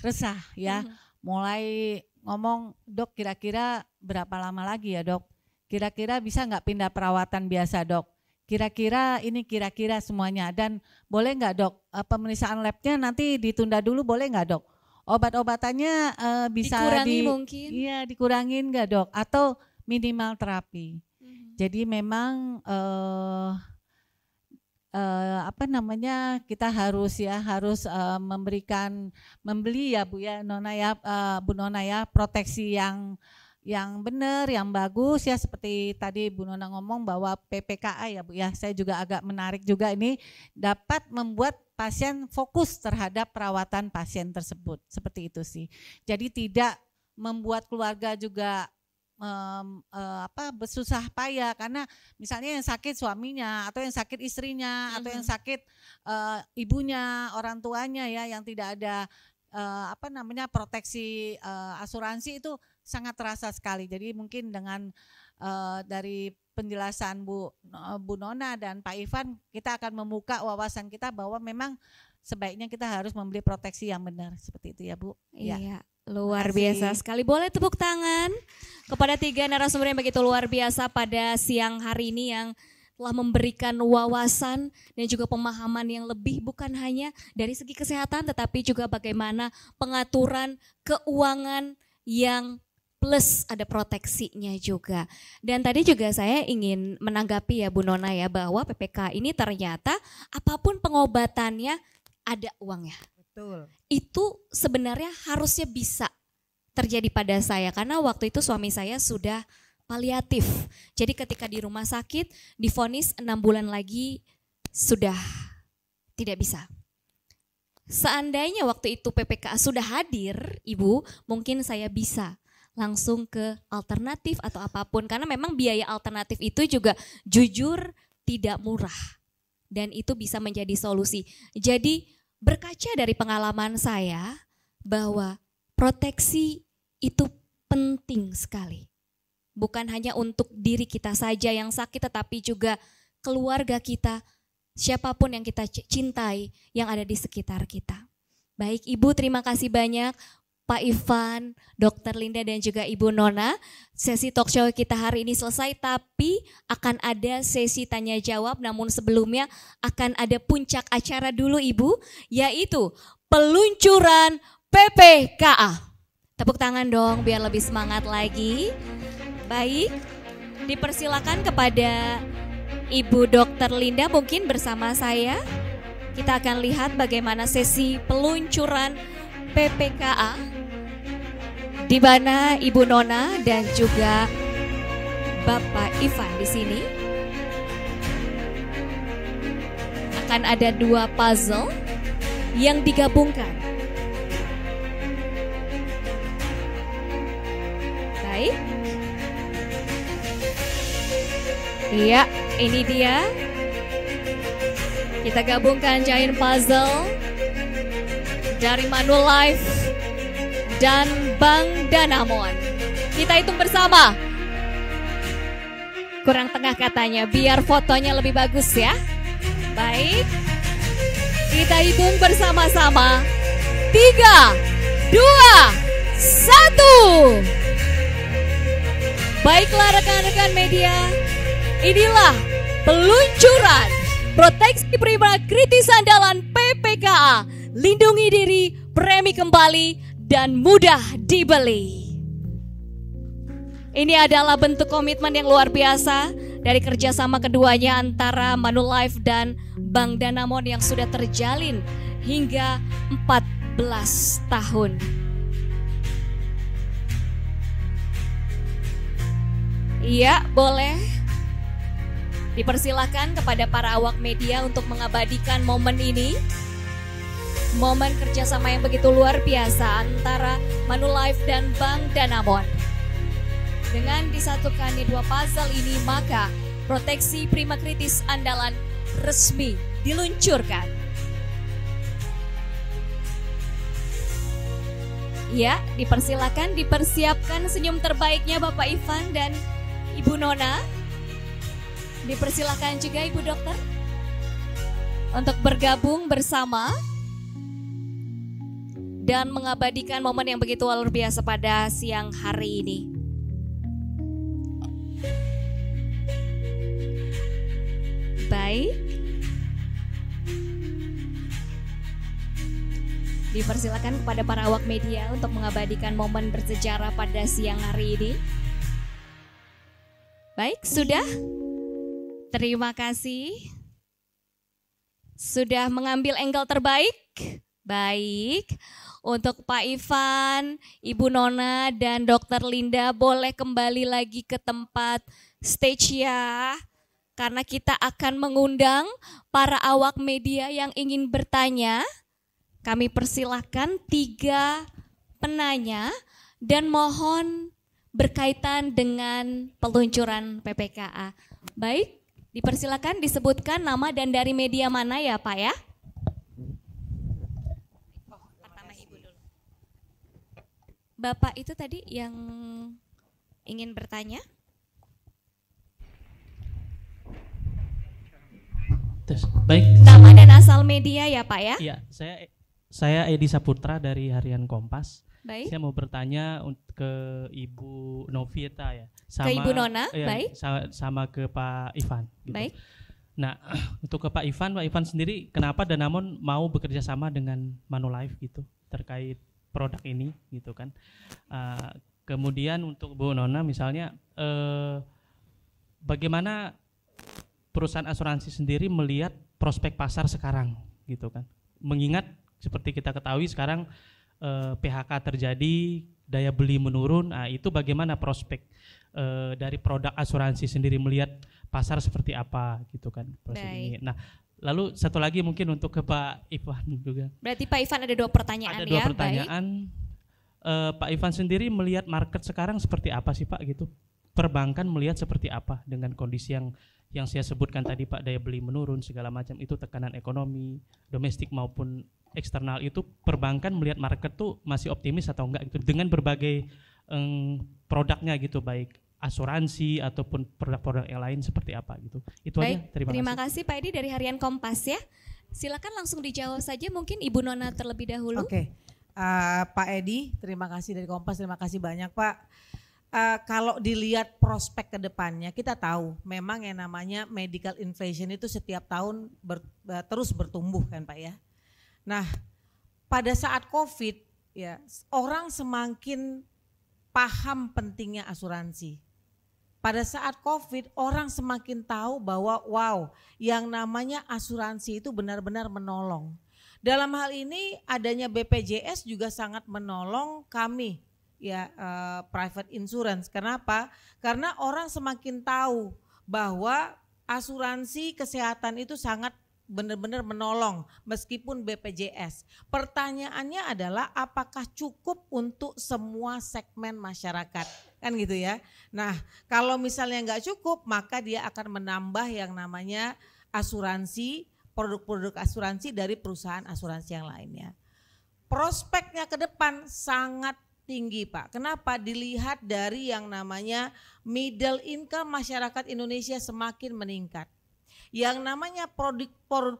resah ya. Mulai ngomong, dok kira-kira berapa lama lagi ya dok? Kira-kira bisa nggak pindah perawatan biasa dok? Kira-kira semuanya, dan boleh nggak dok pemeriksaan labnya nanti ditunda dulu, boleh nggak dok? Obat-obatannya bisa mungkin? Iya, dikurangin nggak dok? Atau minimal terapi. Jadi memang kita harus membeli ya Bu ya Nona ya, Bu Nona ya, proteksi yang benar, yang bagus ya, seperti tadi Bu Nona ngomong bahwa PPKA ya Bu ya, saya juga agak menarik juga ini dapat membuat pasien fokus terhadap perawatan pasien tersebut, seperti itu sih. Jadi tidak membuat keluarga juga bersusah payah, karena misalnya yang sakit suaminya atau yang sakit istrinya atau yang sakit ibunya, orang tuanya ya, yang tidak ada proteksi asuransi, itu sangat terasa sekali. Jadi mungkin dengan dari penjelasan Bu Nona dan Pak Ivan, kita akan membuka wawasan kita bahwa memang sebaiknya kita harus membeli proteksi yang benar, seperti itu ya Bu. Iya. Ya. Luar biasa sekali. Boleh tepuk tangan kepada 3 narasumber yang begitu luar biasa pada siang hari ini, yang telah memberikan wawasan dan juga pemahaman yang lebih, bukan hanya dari segi kesehatan tetapi juga bagaimana pengaturan keuangan yang plus ada proteksinya juga. Dan tadi juga saya ingin menanggapi ya Bu Nona ya, bahwa PPK ini ternyata apapun pengobatannya ada uangnya. Betul. Itu sebenarnya harusnya bisa terjadi pada saya, karena waktu itu suami saya sudah paliatif. Jadi ketika di rumah sakit divonis 6 bulan lagi sudah tidak bisa. Seandainya waktu itu PPKA sudah hadir, Ibu, mungkin saya bisa langsung ke alternatif atau apapun, karena memang biaya alternatif itu juga jujur tidak murah dan itu bisa menjadi solusi. Jadi berkaca dari pengalaman saya bahwa proteksi itu penting sekali. Bukan hanya untuk diri kita saja yang sakit, tetapi juga keluarga kita siapapun yang kita cintai yang ada di sekitar kita. Baik Ibu, terima kasih banyak Pak Ivan, Dr. Linda dan juga Ibu Nona. Sesi talk show kita hari ini selesai, tapi akan ada sesi tanya jawab, namun sebelumnya akan ada puncak acara dulu Ibu, yaitu peluncuran PPKA. Tepuk tangan dong biar lebih semangat lagi. Baik, dipersilakan kepada Ibu Dr. Linda mungkin bersama saya. Kita akan lihat bagaimana sesi peluncuran PPKA, di mana Ibu Nona dan juga Bapak Ivan di sini akan ada 2 puzzle yang digabungkan. Baik. Iya, ini dia. Kita gabungkan giant puzzle dari Manulife dan Bank Danamon. Kita hitung bersama. Kurang tengah katanya, biar fotonya lebih bagus ya. Baik. Kita hitung bersama-sama. 3, 2, 1. Baiklah rekan-rekan media, inilah peluncuran proteksi prima kritis andalan PPKA. Lindungi diri, premi kembali, dan mudah dibeli. Ini adalah bentuk komitmen yang luar biasa dari kerjasama keduanya antara Manulife dan Bank Danamon yang sudah terjalin hingga 14 tahun. Iya, boleh. Dipersilakan kepada para awak media untuk mengabadikan momen ini. Momen kerjasama yang begitu luar biasa antara Manulife dan Bank Danamon. Dengan disatukannya 2 puzzle ini, maka proteksi prima kritis andalan resmi diluncurkan. Ya, dipersilakan, dipersiapkan senyum terbaiknya Bapak Ivan dan Ibu Nona. Dipersilakan juga Ibu Dokter untuk bergabung bersama dan mengabadikan momen yang begitu luar biasa pada siang hari ini. Baik. Dipersilakan kepada para awak media untuk mengabadikan momen bersejarah pada siang hari ini. Baik, sudah? Terima kasih. Sudah mengambil angle terbaik? Baik. Untuk Pak Ivan, Ibu Nona, dan Dr. Linda boleh kembali lagi ke tempat stage ya. Karena kita akan mengundang para awak media yang ingin bertanya. Kami persilahkan 3 penanya dan mohon berkaitan dengan peluncuran PPKA. Baik, dipersilakan disebutkan nama dan dari media mana ya Pak ya. Bapak itu tadi yang ingin bertanya. Baik. Nama dan asal media ya Pak ya. Iya, saya Edi Saputra dari Harian Kompas. Baik. Saya mau bertanya ke Ibu Novita ya. Ke Ibu Nona, ya, baik. Sama ke Pak Ivan. Gitu. Baik. Nah, untuk ke Pak Ivan sendiri, kenapa Danamon mau bekerja sama dengan Manulife gitu terkait produk ini gitu kan. Kemudian untuk Bu Nona misalnya, bagaimana perusahaan asuransi sendiri melihat prospek pasar sekarang gitu kan. Mengingat seperti kita ketahui sekarang PHK terjadi, daya beli menurun, itu bagaimana prospek dari produk asuransi sendiri melihat pasar seperti apa gitu kan proses ini. Nah, lalu satu lagi mungkin untuk ke Pak Ivan juga. Berarti Pak Ivan ada 2 pertanyaan ya. Ada 2 pertanyaan. Pak Ivan sendiri melihat market sekarang seperti apa sih Pak gitu? Perbankan melihat seperti apa dengan kondisi yang saya sebutkan tadi Pak, daya beli menurun segala macam, itu tekanan ekonomi domestik maupun eksternal, itu perbankan melihat market tuh masih optimis atau enggak gitu dengan berbagai produknya gitu, baik asuransi ataupun produk-produk yang lain seperti apa gitu. Itu Baik, aja. Terima kasih Pak Edi dari Harian Kompas ya. Silakan langsung dijawab saja, mungkin Ibu Nona terlebih dahulu. Oke. Pak Edi, terima kasih dari Kompas, terima kasih banyak Pak. Kalau dilihat prospek ke depannya, kita tahu memang yang namanya medical inflation itu setiap tahun terus bertumbuh kan Pak ya. Nah, pada saat COVID ya, orang semakin paham pentingnya asuransi. Pada saat COVID, orang semakin tahu bahwa wow, yang namanya asuransi itu benar-benar menolong. Dalam hal ini adanya BPJS juga sangat menolong kami ya, private insurance. Kenapa? Karena orang semakin tahu bahwa asuransi kesehatan itu sangat benar-benar menolong meskipun BPJS. Pertanyaannya adalah apakah cukup untuk semua segmen masyarakat, kan gitu ya. Nah, kalau misalnya nggak cukup, maka dia akan menambah yang namanya asuransi, produk-produk asuransi dari perusahaan asuransi yang lainnya. Prospeknya ke depan sangat tinggi Pak. Kenapa? Dilihat dari yang namanya middle income masyarakat Indonesia semakin meningkat. Yang namanya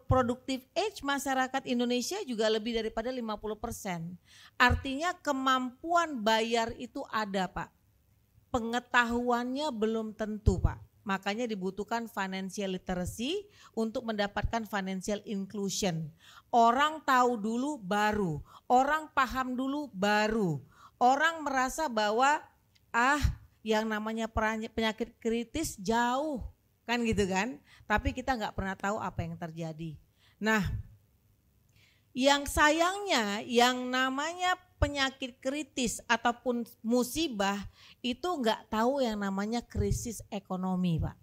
productive age masyarakat Indonesia juga lebih daripada 50%. Artinya kemampuan bayar itu ada Pak. Pengetahuannya belum tentu Pak. Makanya dibutuhkan financial literacy untuk mendapatkan financial inclusion. Orang tahu dulu baru, orang paham dulu baru. Orang merasa bahwa yang namanya penyakit kritis jauh, kan gitu kan. Tapi kita nggak pernah tahu apa yang terjadi. Nah, yang sayangnya yang namanya penyakit kritis ataupun musibah itu nggak tahu yang namanya krisis ekonomi Pak.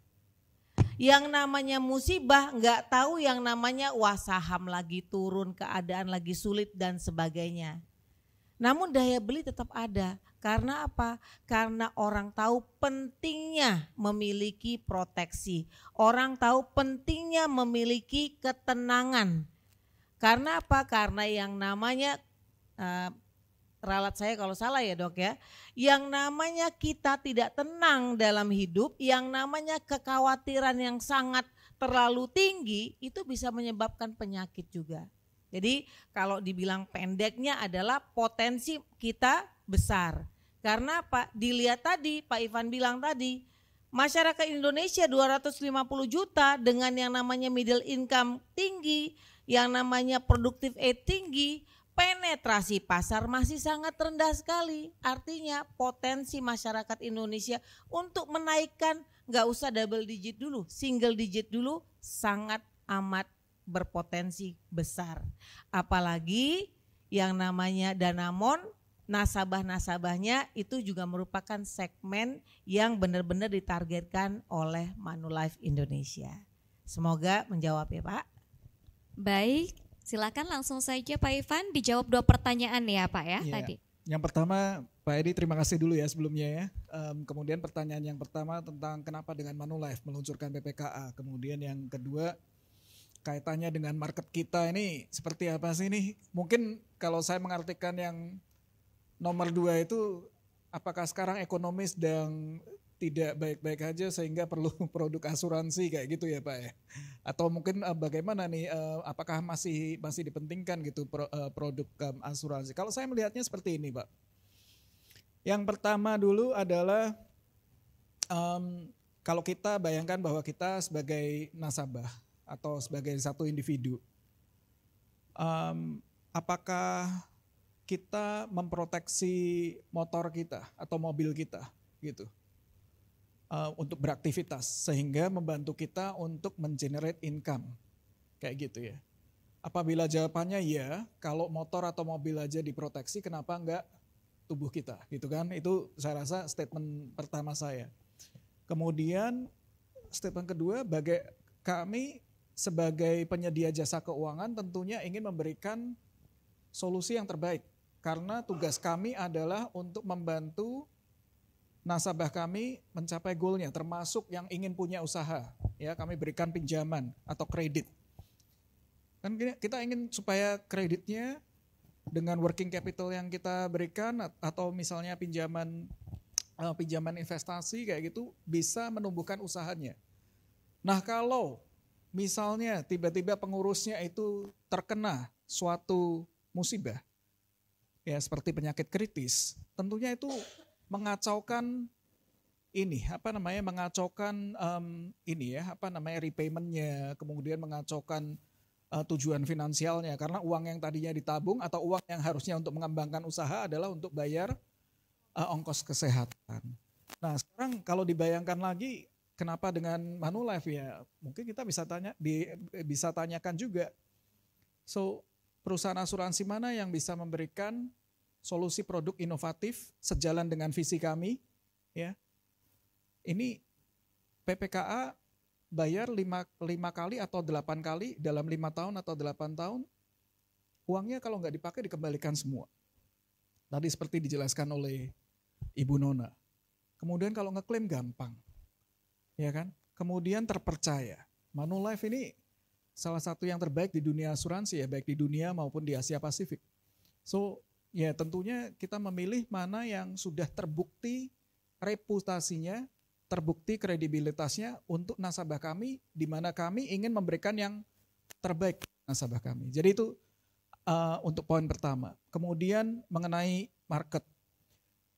Yang namanya musibah nggak tahu yang namanya saham lagi turun, keadaan lagi sulit dan sebagainya. Namun daya beli tetap ada. Karena apa? Karena orang tahu pentingnya memiliki proteksi. Orang tahu pentingnya memiliki ketenangan. Karena apa? Karena yang namanya, ralat saya kalau salah ya Dok ya. Yang namanya kita tidak tenang dalam hidup, yang namanya kekhawatiran yang sangat terlalu tinggi, itu bisa menyebabkan penyakit juga. Jadi kalau dibilang pendeknya adalah potensi kita besar. Karena Pak dilihat tadi, Pak Ivan bilang tadi, masyarakat Indonesia 250 juta dengan yang namanya middle income tinggi, yang namanya productive age tinggi, penetrasi pasar masih sangat rendah sekali. Artinya potensi masyarakat Indonesia untuk menaikkan nggak usah double digit dulu, single digit dulu sangat amat berpotensi besar. Apalagi yang namanya Danamon, nasabah-nasabahnya itu juga merupakan segmen yang benar-benar ditargetkan oleh Manulife Indonesia. Semoga menjawab ya Pak. Baik, silakan langsung saja Pak Ivan dijawab 2 pertanyaan ya Pak ya tadi. Yang pertama Pak Edi terima kasih dulu ya sebelumnya ya. Kemudian pertanyaan yang pertama tentang kenapa dengan Manulife meluncurkan PPKA. Kemudian yang kedua kaitannya dengan market kita ini seperti apa sih ini? Mungkin kalau saya mengartikan yang nomor 2 itu apakah sekarang ekonomi sedang tidak baik-baik aja sehingga perlu produk asuransi kayak gitu ya Pak ya? Atau mungkin bagaimana nih, apakah masih dipentingkan gitu produk asuransi? Kalau saya melihatnya seperti ini Pak. Yang pertama dulu adalah kalau kita bayangkan bahwa kita sebagai nasabah atau sebagai satu individu, apakah kita memproteksi motor kita atau mobil kita gitu untuk beraktivitas sehingga membantu kita untuk mengenerate income kayak gitu ya. Apabila jawabannya ya, kalau motor atau mobil aja diproteksi, kenapa enggak tubuh kita gitu kan? Itu saya rasa statement pertama saya. Kemudian statement kedua, kami sebagai penyedia jasa keuangan tentunya ingin memberikan solusi yang terbaik. Karena tugas kami adalah untuk membantu nasabah kami mencapai goalnya, termasuk yang ingin punya usaha. Ya, kami berikan pinjaman atau kredit. Kan kita ingin supaya kreditnya dengan working capital yang kita berikan atau misalnya pinjaman pinjaman investasi kayak gitu bisa menumbuhkan usahanya. Nah kalau misalnya tiba-tiba pengurusnya itu terkena suatu musibah, ya seperti penyakit kritis, tentunya itu mengacaukan repayment-nya, kemudian mengacaukan tujuan finansialnya, karena uang yang tadinya ditabung atau uang yang harusnya untuk mengembangkan usaha adalah untuk bayar ongkos kesehatan. Nah sekarang kalau dibayangkan lagi, kenapa dengan Manulife ya? Mungkin kita bisa tanyakan juga. So perusahaan asuransi mana yang bisa memberikan solusi produk inovatif sejalan dengan visi kami? Ya, ini PPKA bayar 5 kali atau 8 kali dalam 5 tahun atau 8 tahun, uangnya kalau nggak dipakai dikembalikan semua. Tadi seperti dijelaskan oleh Ibu Nona. Kemudian kalau ngeklaim gampang, ya kan? Kemudian terpercaya. Manulife ini salah satu yang terbaik di dunia asuransi ya, baik di dunia maupun di Asia Pasifik. So ya tentunya kita memilih mana yang sudah terbukti reputasinya, terbukti kredibilitasnya untuk nasabah kami, di mana kami ingin memberikan yang terbaik nasabah kami. Jadi itu untuk poin pertama. Kemudian mengenai market.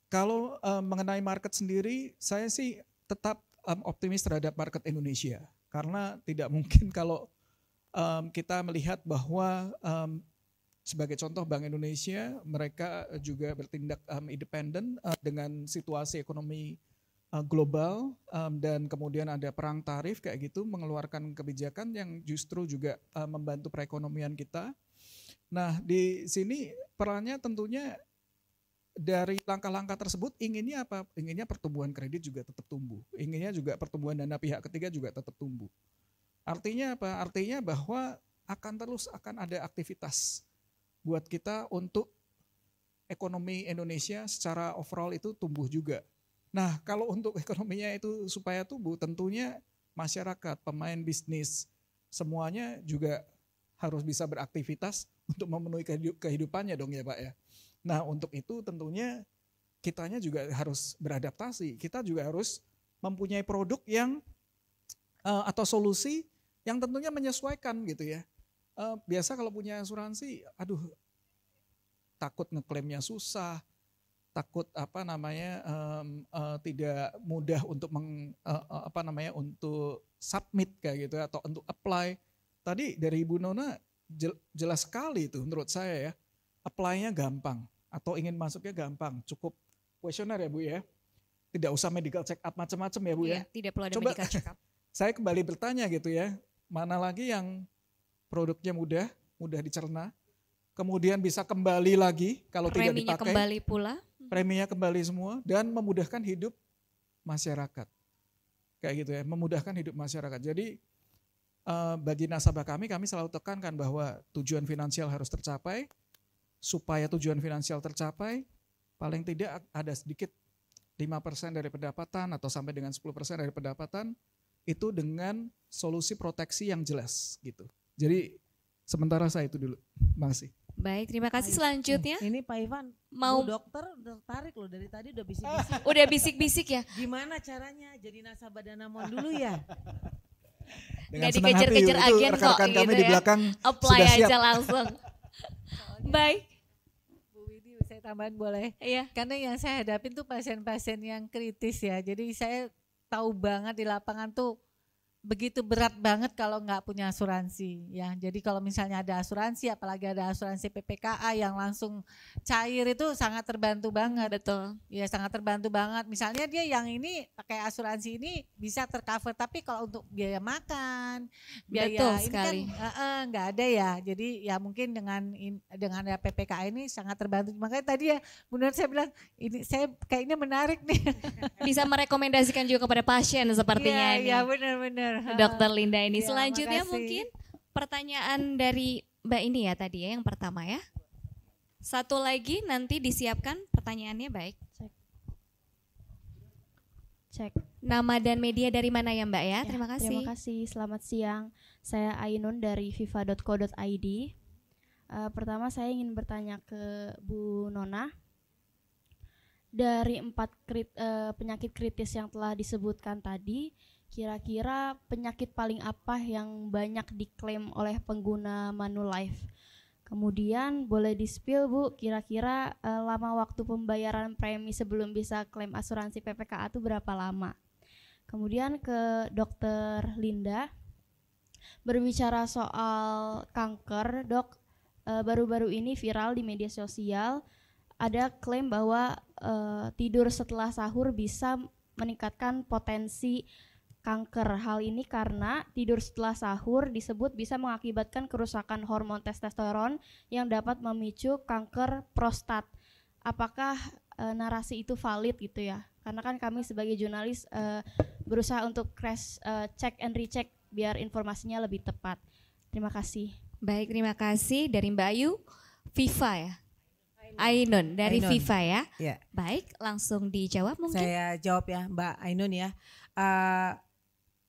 Kalau mengenai market sendiri, saya sih tetap optimis terhadap market Indonesia. Karena tidak mungkin kalau kita melihat bahwa sebagai contoh Bank Indonesia, mereka juga bertindak independen dengan situasi ekonomi global dan kemudian ada perang tarif kayak gitu, mengeluarkan kebijakan yang justru juga membantu perekonomian kita. Nah di sini perannya tentunya dari langkah-langkah tersebut inginnya apa? Inginnya pertumbuhan kredit juga tetap tumbuh, inginnya juga pertumbuhan dana pihak ketiga juga tetap tumbuh. Artinya apa? Artinya bahwa akan ada aktivitas buat kita untuk ekonomi Indonesia secara overall itu tumbuh juga. Nah kalau untuk ekonominya itu supaya tumbuh, tentunya masyarakat, pemain bisnis, semuanya juga harus bisa beraktivitas untuk memenuhi kehidupannya dong ya Pak ya. Nah untuk itu tentunya kitanya juga harus beradaptasi, kita juga harus mempunyai produk yang atau solusi yang tentunya menyesuaikan gitu ya. Biasa kalau punya asuransi, takut ngeklaimnya susah, takut tidak mudah untuk untuk submit kayak gitu atau untuk apply. Tadi dari Ibu Nona jelas sekali itu menurut saya ya, apply-nya gampang atau ingin masuknya gampang, cukup kuesioner ya Bu ya, tidak usah medical check up macam-macam ya Bu ya. Tidak perlu ada Coba, medical check up. Saya kembali bertanya gitu ya, mana lagi yang produknya mudah dicerna, kemudian bisa kembali lagi kalau tidak dipakai. Preminya kembali pula. Preminya kembali semua dan memudahkan hidup masyarakat. Kayak gitu ya, memudahkan hidup masyarakat. Jadi bagi nasabah kami selalu tekankan bahwa tujuan finansial harus tercapai. Supaya tujuan finansial tercapai, paling tidak ada sedikit 5% dari pendapatan atau sampai dengan 10% dari pendapatan itu dengan solusi proteksi yang jelas gitu. Jadi sementara saya itu dulu, masih. Baik, terima kasih. Selanjutnya. Ini Pak Ivan, mau dokter udah tarik loh dari tadi udah bisik-bisik. Udah bisik-bisik ya. Gimana caranya jadi nasabah Danamon dulu ya? Dengan nggak dikejar-kejar agen kok rekan-rekan gitu kami di belakang apply sudah siap. aja langsung. Baik. Bu Widi, saya tambahan boleh? Iya. Karena yang saya hadapin tuh pasien-pasien yang kritis ya. Jadi saya tahu banget di lapangan tuh begitu berat banget kalau nggak punya asuransi ya. Jadi kalau misalnya ada asuransi, apalagi ada asuransi PPKA yang langsung cair, itu sangat terbantu banget. Betul. Ya sangat terbantu banget. Misalnya dia yang ini pakai asuransi ini bisa tercover, tapi kalau untuk biaya makan, biaya betul ini sekali. kan nggak ada ya. Jadi ya mungkin dengan ada PPKA ini sangat terbantu. Makanya tadi ya benar saya bilang ini saya kayaknya menarik nih. Bisa merekomendasikan juga kepada pasien sepertinya ini. Iya benar-benar. Dokter Linda ini. Ya, Selanjutnya makasih. mungkin pertanyaan dari Mbak ini ya tadi ya, yang pertama ya. Satu lagi nanti disiapkan pertanyaannya. Baik. Cek. Nama dan media dari mana ya Mbak ya? Ya, Terima kasih. Terima kasih. Selamat siang. Saya Ainun dari viva.co.id. Pertama saya ingin bertanya ke Bu Nona. Dari 4 penyakit kritis yang telah disebutkan tadi, kira-kira penyakit paling apa yang banyak diklaim oleh pengguna Manulife? Kemudian boleh di-spill Bu, kira-kira lama waktu pembayaran premi sebelum bisa klaim asuransi PPKA itu berapa lama? Kemudian ke Dokter Linda, berbicara soal kanker, Dok, baru-baru ini viral di media sosial ada klaim bahwa tidur setelah sahur bisa meningkatkan potensi kanker. Hal ini karena tidur setelah sahur disebut bisa mengakibatkan kerusakan hormon testosteron yang dapat memicu kanker prostat. Apakah narasi itu valid gitu ya? Karena kan kami sebagai jurnalis berusaha untuk check and recheck biar informasinya lebih tepat. Terima kasih. Baik, terima kasih dari Mbak Ayu. Viva ya? Ainun dari Ainun. Viva ya? Ya. Baik, langsung dijawab mungkin. Saya jawab ya Mbak Ainun ya.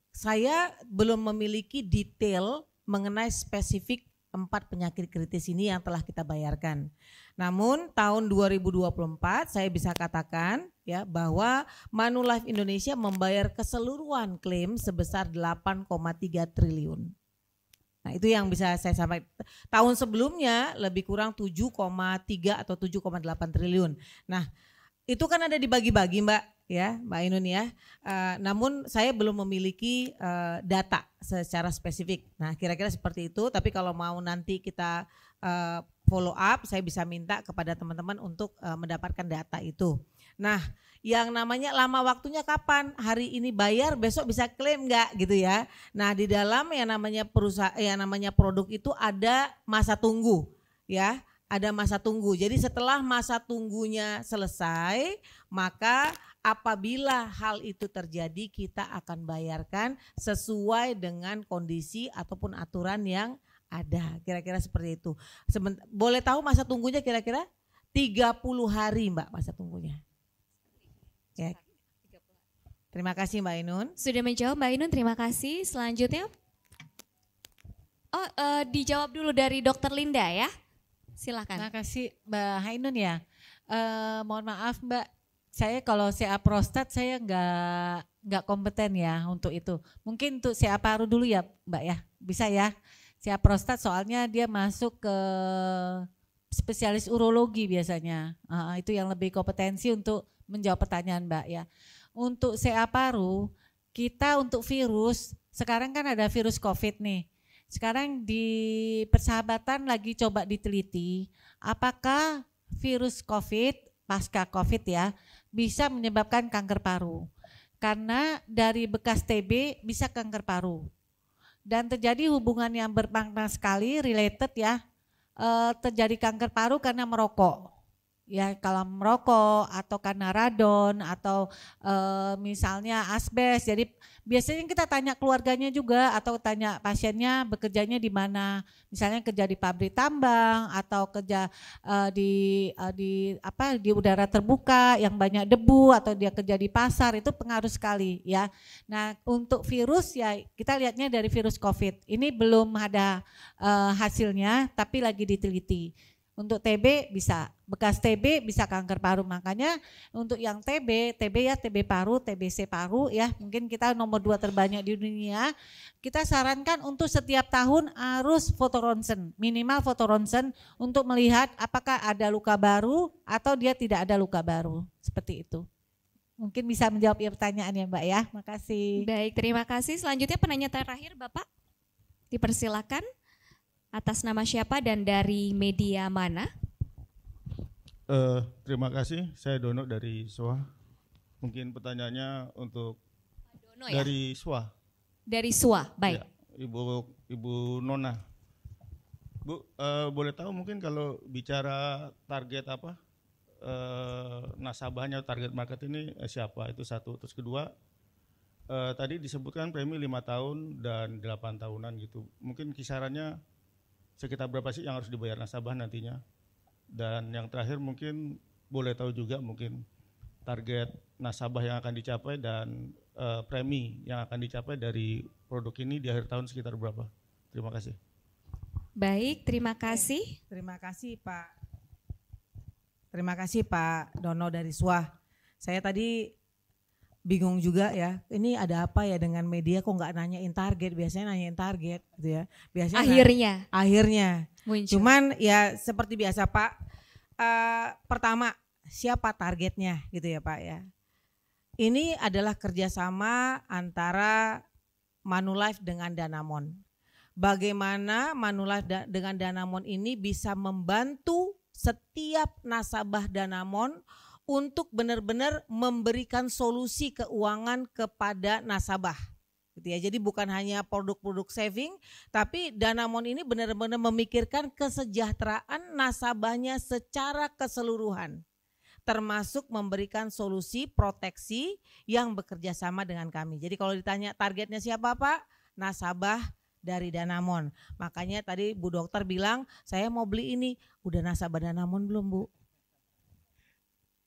Saya belum memiliki detail mengenai spesifik 4 penyakit kritis ini yang telah kita bayarkan. Namun tahun 2024 saya bisa katakan ya bahwa Manulife Indonesia membayar keseluruhan klaim sebesar 8,3 triliun. Nah itu yang bisa saya sampaikan. Tahun sebelumnya lebih kurang 7,3 atau 7,8 triliun. Nah itu kan ada dibagi-bagi Mbak ya, Mbak Ainun ya. Namun saya belum memiliki data secara spesifik. Nah kira-kira seperti itu. Tapi kalau mau nanti kita follow up, saya bisa minta kepada teman-teman untuk mendapatkan data itu. Nah yang namanya lama waktunya kapan? Hari ini bayar, besok bisa klaim nggak gitu ya. Nah di dalam yang namanya perusahaan, yang namanya produk itu ada masa tunggu ya. Ada masa tunggu. Jadi setelah masa tunggunya selesai, maka apabila hal itu terjadi kita akan bayarkan sesuai dengan kondisi ataupun aturan yang ada. Kira-kira seperti itu. Boleh tahu masa tunggunya kira-kira? 30 hari Mbak masa tunggunya. Ya. Terima kasih Mbak Ainun. Sudah menjawab Mbak Ainun, terima kasih. Selanjutnya, dijawab dulu dari Dokter Linda ya. Silakan. Terima kasih Mbak Ainun ya. Mohon maaf Mbak, saya kalau CA prostat saya nggak kompeten ya untuk itu. Mungkin untuk CA paru dulu ya Mbak ya, bisa ya. CA prostat soalnya dia masuk ke spesialis urologi biasanya. Itu yang lebih kompetensi untuk menjawab pertanyaan Mbak ya. Untuk CA paru, kita untuk virus, sekarang kan ada virus COVID nih. Sekarang di persahabatan lagi coba diteliti apakah virus COVID, pasca COVID ya, bisa menyebabkan kanker paru. Karena dari bekas TB bisa kanker paru. Dan terjadi hubungan yang bermakna sekali, related ya, terjadi kanker paru karena merokok. Ya kalau merokok atau karena radon atau misalnya asbes. Jadi biasanya kita tanya keluarganya juga atau tanya pasiennya bekerjanya di mana. Misalnya kerja di pabrik tambang atau kerja di udara terbuka yang banyak debu atau dia kerja di pasar, itu pengaruh sekali ya. Nah untuk virus ya kita lihatnya dari virus COVID. Ini belum ada hasilnya tapi lagi diteliti. Untuk TB bisa, bekas TB bisa kanker paru, makanya untuk yang TB ya TB paru, TBC paru ya, mungkin kita nomor 2 terbanyak di dunia. Kita sarankan untuk setiap tahun harus foto ronsen, minimal foto ronsen untuk melihat apakah ada luka baru atau dia tidak ada luka baru, seperti itu. Mungkin bisa menjawab ya pertanyaannya Mbak ya, makasih. Baik, terima kasih. Selanjutnya penanya terakhir Bapak, dipersilakan. Atas nama siapa dan dari media mana? Terima kasih, saya Dono dari SWA. Mungkin pertanyaannya untuk Dono, ya? dari SWA. Dari SWA, baik. Ya, Ibu Nona. Bu, boleh tahu mungkin kalau bicara target apa, nasabahnya, target market ini siapa? Itu satu. Terus kedua, tadi disebutkan premi 5 tahun dan 8 tahunan gitu. Mungkin kisarannya sekitar berapa sih yang harus dibayar nasabah nantinya? Dan yang terakhir mungkin boleh tahu juga mungkin target nasabah yang akan dicapai dan premi yang akan dicapai dari produk ini di akhir tahun sekitar berapa? Terima kasih. Baik, terima kasih. Terima kasih Pak Terima kasih Pak Dono dari SWA. Saya tadi bingung juga ya, ini ada apa ya dengan media kok nggak nanyain target, biasanya nanyain target gitu ya. Biasanya akhirnya muncul. Cuman ya seperti biasa Pak, pertama siapa targetnya gitu ya Pak ya. Ini adalah kerjasama antara Manulife dengan Danamon. Bagaimana Manulife dengan Danamon ini bisa membantu setiap nasabah Danamon untuk benar-benar memberikan solusi keuangan kepada nasabah. Gitu ya. Jadi bukan hanya produk-produk saving, tapi Danamon ini benar-benar memikirkan kesejahteraan nasabahnya secara keseluruhan. Termasuk memberikan solusi proteksi yang bekerja sama dengan kami. Jadi kalau ditanya targetnya siapa Pak? Nasabah dari Danamon. Makanya tadi Bu Dokter bilang saya mau beli ini, udah nasabah Danamon belum Bu?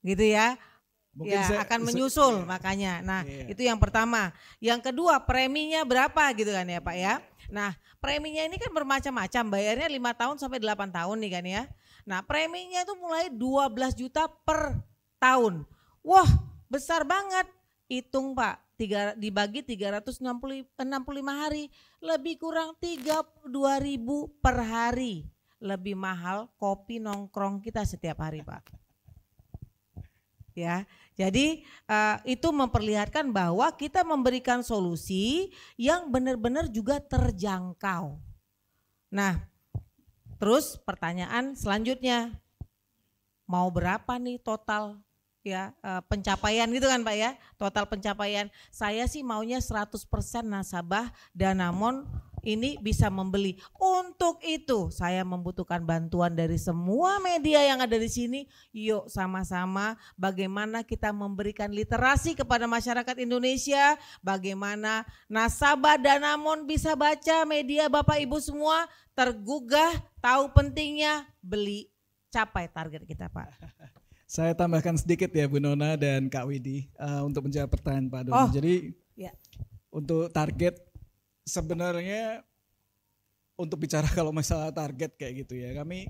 Gitu ya. Mungkin ya akan menyusul makanya. Nah itu yang pertama. Yang kedua preminya berapa gitu kan ya Pak ya. Nah preminya ini kan bermacam-macam, bayarnya 5 tahun sampai 8 tahun nih kan ya. Nah preminya itu mulai 12 juta per tahun. Wah besar banget. Hitung Pak, dibagi 365 hari, lebih kurang 32.000 per hari. Lebih mahal kopi nongkrong kita setiap hari Pak. Ya, jadi itu memperlihatkan bahwa kita memberikan solusi yang benar-benar juga terjangkau. Nah, terus pertanyaan selanjutnya, mau berapa nih total ya pencapaian gitu kan Pak ya, total pencapaian. Saya sih maunya 100% nasabah Danamon ini bisa membeli. Untuk itu saya membutuhkan bantuan dari semua media yang ada di sini. Yuk sama-sama bagaimana kita memberikan literasi kepada masyarakat Indonesia, bagaimana nasabah Danamon bisa baca media Bapak Ibu semua, tergugah, tahu pentingnya, beli, capai target kita Pak. Saya tambahkan sedikit ya Bu Nona dan Kak Widi untuk menjawab pertanyaan Pak Dono. Jadi ya. Untuk target sebenarnya untuk bicara kalau masalah target kayak gitu ya, kami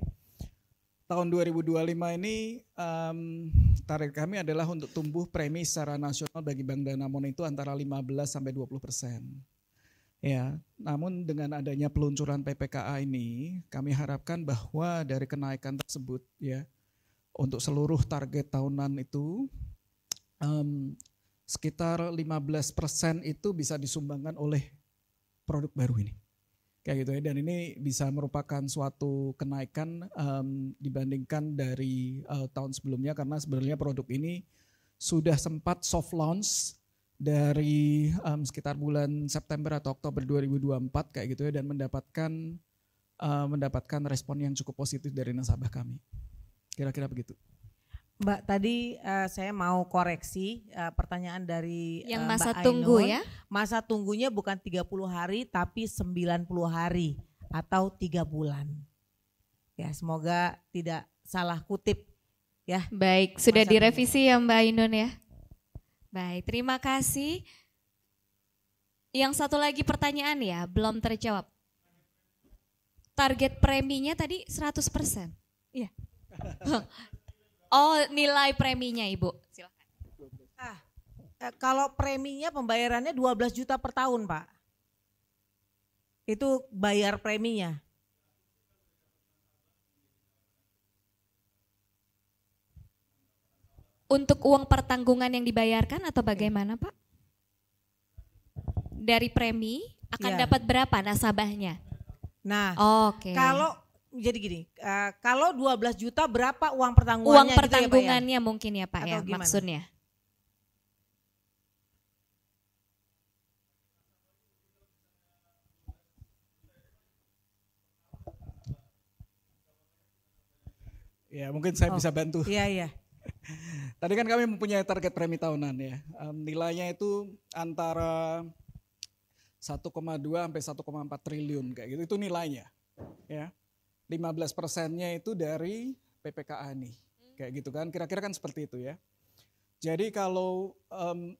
tahun 2025 ini target kami adalah untuk tumbuh premi secara nasional bagi Bank Danamon itu antara 15 sampai 20%. Ya, namun dengan adanya peluncuran PPKA ini kami harapkan bahwa dari kenaikan tersebut ya, untuk seluruh target tahunan itu sekitar 15% itu bisa disumbangkan oleh produk baru ini. Kayak gitu ya, dan ini bisa merupakan suatu kenaikan dibandingkan dari tahun sebelumnya karena sebenarnya produk ini sudah sempat soft launch dari sekitar bulan September atau Oktober 2024 kayak gitu ya, dan mendapatkan respon yang cukup positif dari nasabah kami. Kira-kira begitu. Mbak, tadi saya mau koreksi pertanyaan dari yang masa Mbak tunggu Ainun. ya. Masa tunggunya bukan 30 hari tapi 90 hari atau 3 bulan. Ya, semoga tidak salah kutip ya. Baik, sudah direvisi ya Mbak Ainun ya. Baik, terima kasih. Yang satu lagi pertanyaan ya, belum terjawab. Target preminya tadi 100%. Iya. Oh, nilai preminya Ibu, silakan. Kalau preminya pembayarannya 12 juta per tahun Pak. Itu bayar preminya. Untuk uang pertanggungan yang dibayarkan atau bagaimana Pak? Dari premi akan dapat berapa nasabahnya? Nah, oke. Kalau jadi gini, kalau 12 juta berapa uang pertanggungannya? Uang pertanggungannya gitu ya, Pak, ya? Mungkin ya Pak atau ya gimana? Maksudnya. Ya mungkin saya bisa bantu. Iya. Tadi kan kami mempunyai target premi tahunan ya. Nilainya itu antara 1,2 sampai 1,4 triliun kayak gitu. Itu nilainya. Ya. 15%-nya itu dari PPKA nih. Kayak gitu kan. Kira-kira kan seperti itu ya. Jadi kalau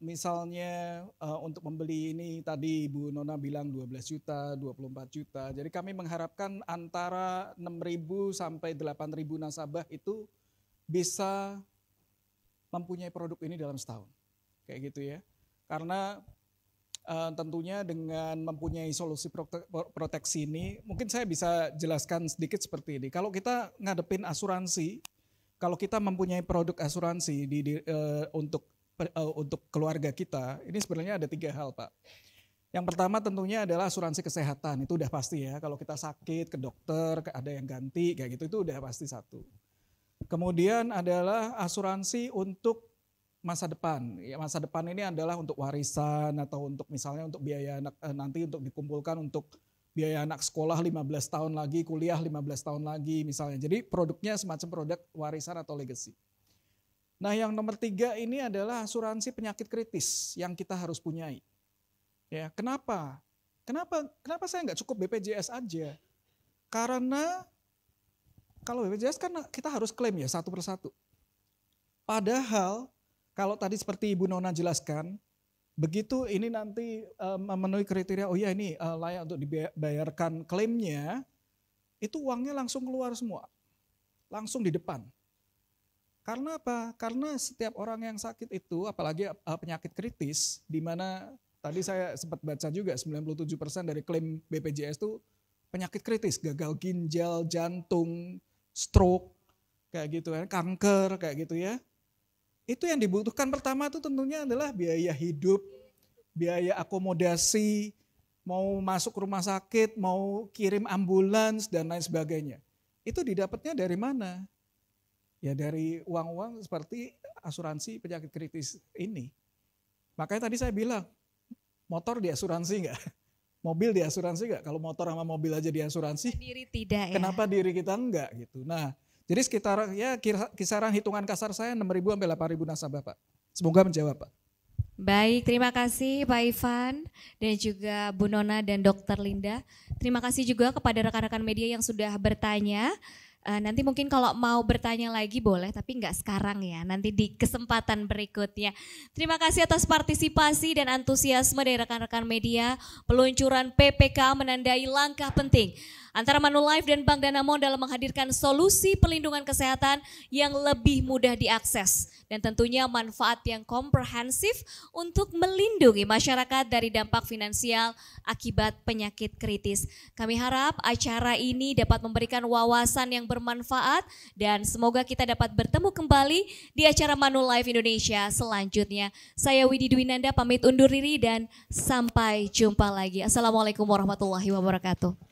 misalnya untuk membeli ini tadi Bu Nona bilang 12 juta, 24 juta. Jadi kami mengharapkan antara 6.000 sampai 8.000 nasabah itu bisa mempunyai produk ini dalam setahun. Kayak gitu ya. Karena tentunya dengan mempunyai solusi proteksi ini, mungkin saya bisa jelaskan sedikit seperti ini. Kalau kita ngadepin asuransi, kalau kita mempunyai produk asuransi untuk keluarga kita, ini sebenarnya ada 3 hal, Pak. Yang pertama tentunya adalah asuransi kesehatan, itu udah pasti ya. Kalau kita sakit ke dokter, ada yang ganti kayak gitu, itu udah pasti satu. Kemudian adalah asuransi untuk masa depan. Ya, masa depan ini adalah untuk warisan atau untuk misalnya untuk biaya anak nanti untuk dikumpulkan untuk biaya anak sekolah 15 tahun lagi, kuliah 15 tahun lagi misalnya. Jadi produknya semacam produk warisan atau legacy. Nah, yang nomor 3 ini adalah asuransi penyakit kritis yang kita harus punyai. Ya, kenapa? Kenapa saya nggak cukup BPJS aja? Karena kalau BPJS kan kita harus klaim ya satu persatu. Padahal kalau tadi seperti Ibu Nona jelaskan, begitu ini nanti memenuhi kriteria, oh ya ini layak untuk dibayarkan klaimnya, itu uangnya langsung keluar semua, langsung di depan. Karena apa? Karena setiap orang yang sakit itu, apalagi penyakit kritis, di mana tadi saya sempat baca juga 97% dari klaim BPJS itu penyakit kritis, gagal ginjal, jantung, stroke, kayak gitu ya, kanker, kayak gitu ya. Itu yang dibutuhkan pertama itu tentunya adalah biaya hidup, biaya akomodasi, mau masuk rumah sakit, mau kirim ambulans dan lain sebagainya. Itu didapatnya dari mana? Ya dari uang-uang seperti asuransi penyakit kritis ini. Makanya tadi saya bilang, motor diasuransi enggak? Mobil diasuransi enggak? Kalau motor sama mobil aja diasuransi, diri tidak ya. Kenapa diri kita enggak gitu. Nah, jadi sekitar ya kisaran hitungan kasar saya 6.000 sampai 8.000 nasabah, Pak. Semoga menjawab, Pak. Baik, terima kasih Pak Ivan dan juga Bu Nona dan Dr. Linda. Terima kasih juga kepada rekan-rekan media yang sudah bertanya. Nanti mungkin kalau mau bertanya lagi boleh, tapi enggak sekarang ya, nanti di kesempatan berikutnya. Terima kasih atas partisipasi dan antusiasme dari rekan-rekan media. Peluncuran PPK menandai langkah penting antara Manulife dan Bank Danamon dalam menghadirkan solusi perlindungan kesehatan yang lebih mudah diakses dan tentunya manfaat yang komprehensif untuk melindungi masyarakat dari dampak finansial akibat penyakit kritis. Kami harap acara ini dapat memberikan wawasan yang bermanfaat dan semoga kita dapat bertemu kembali di acara Manulife Indonesia selanjutnya. Saya Widi Dwinanda pamit undur diri dan sampai jumpa lagi. Assalamualaikum warahmatullahi wabarakatuh.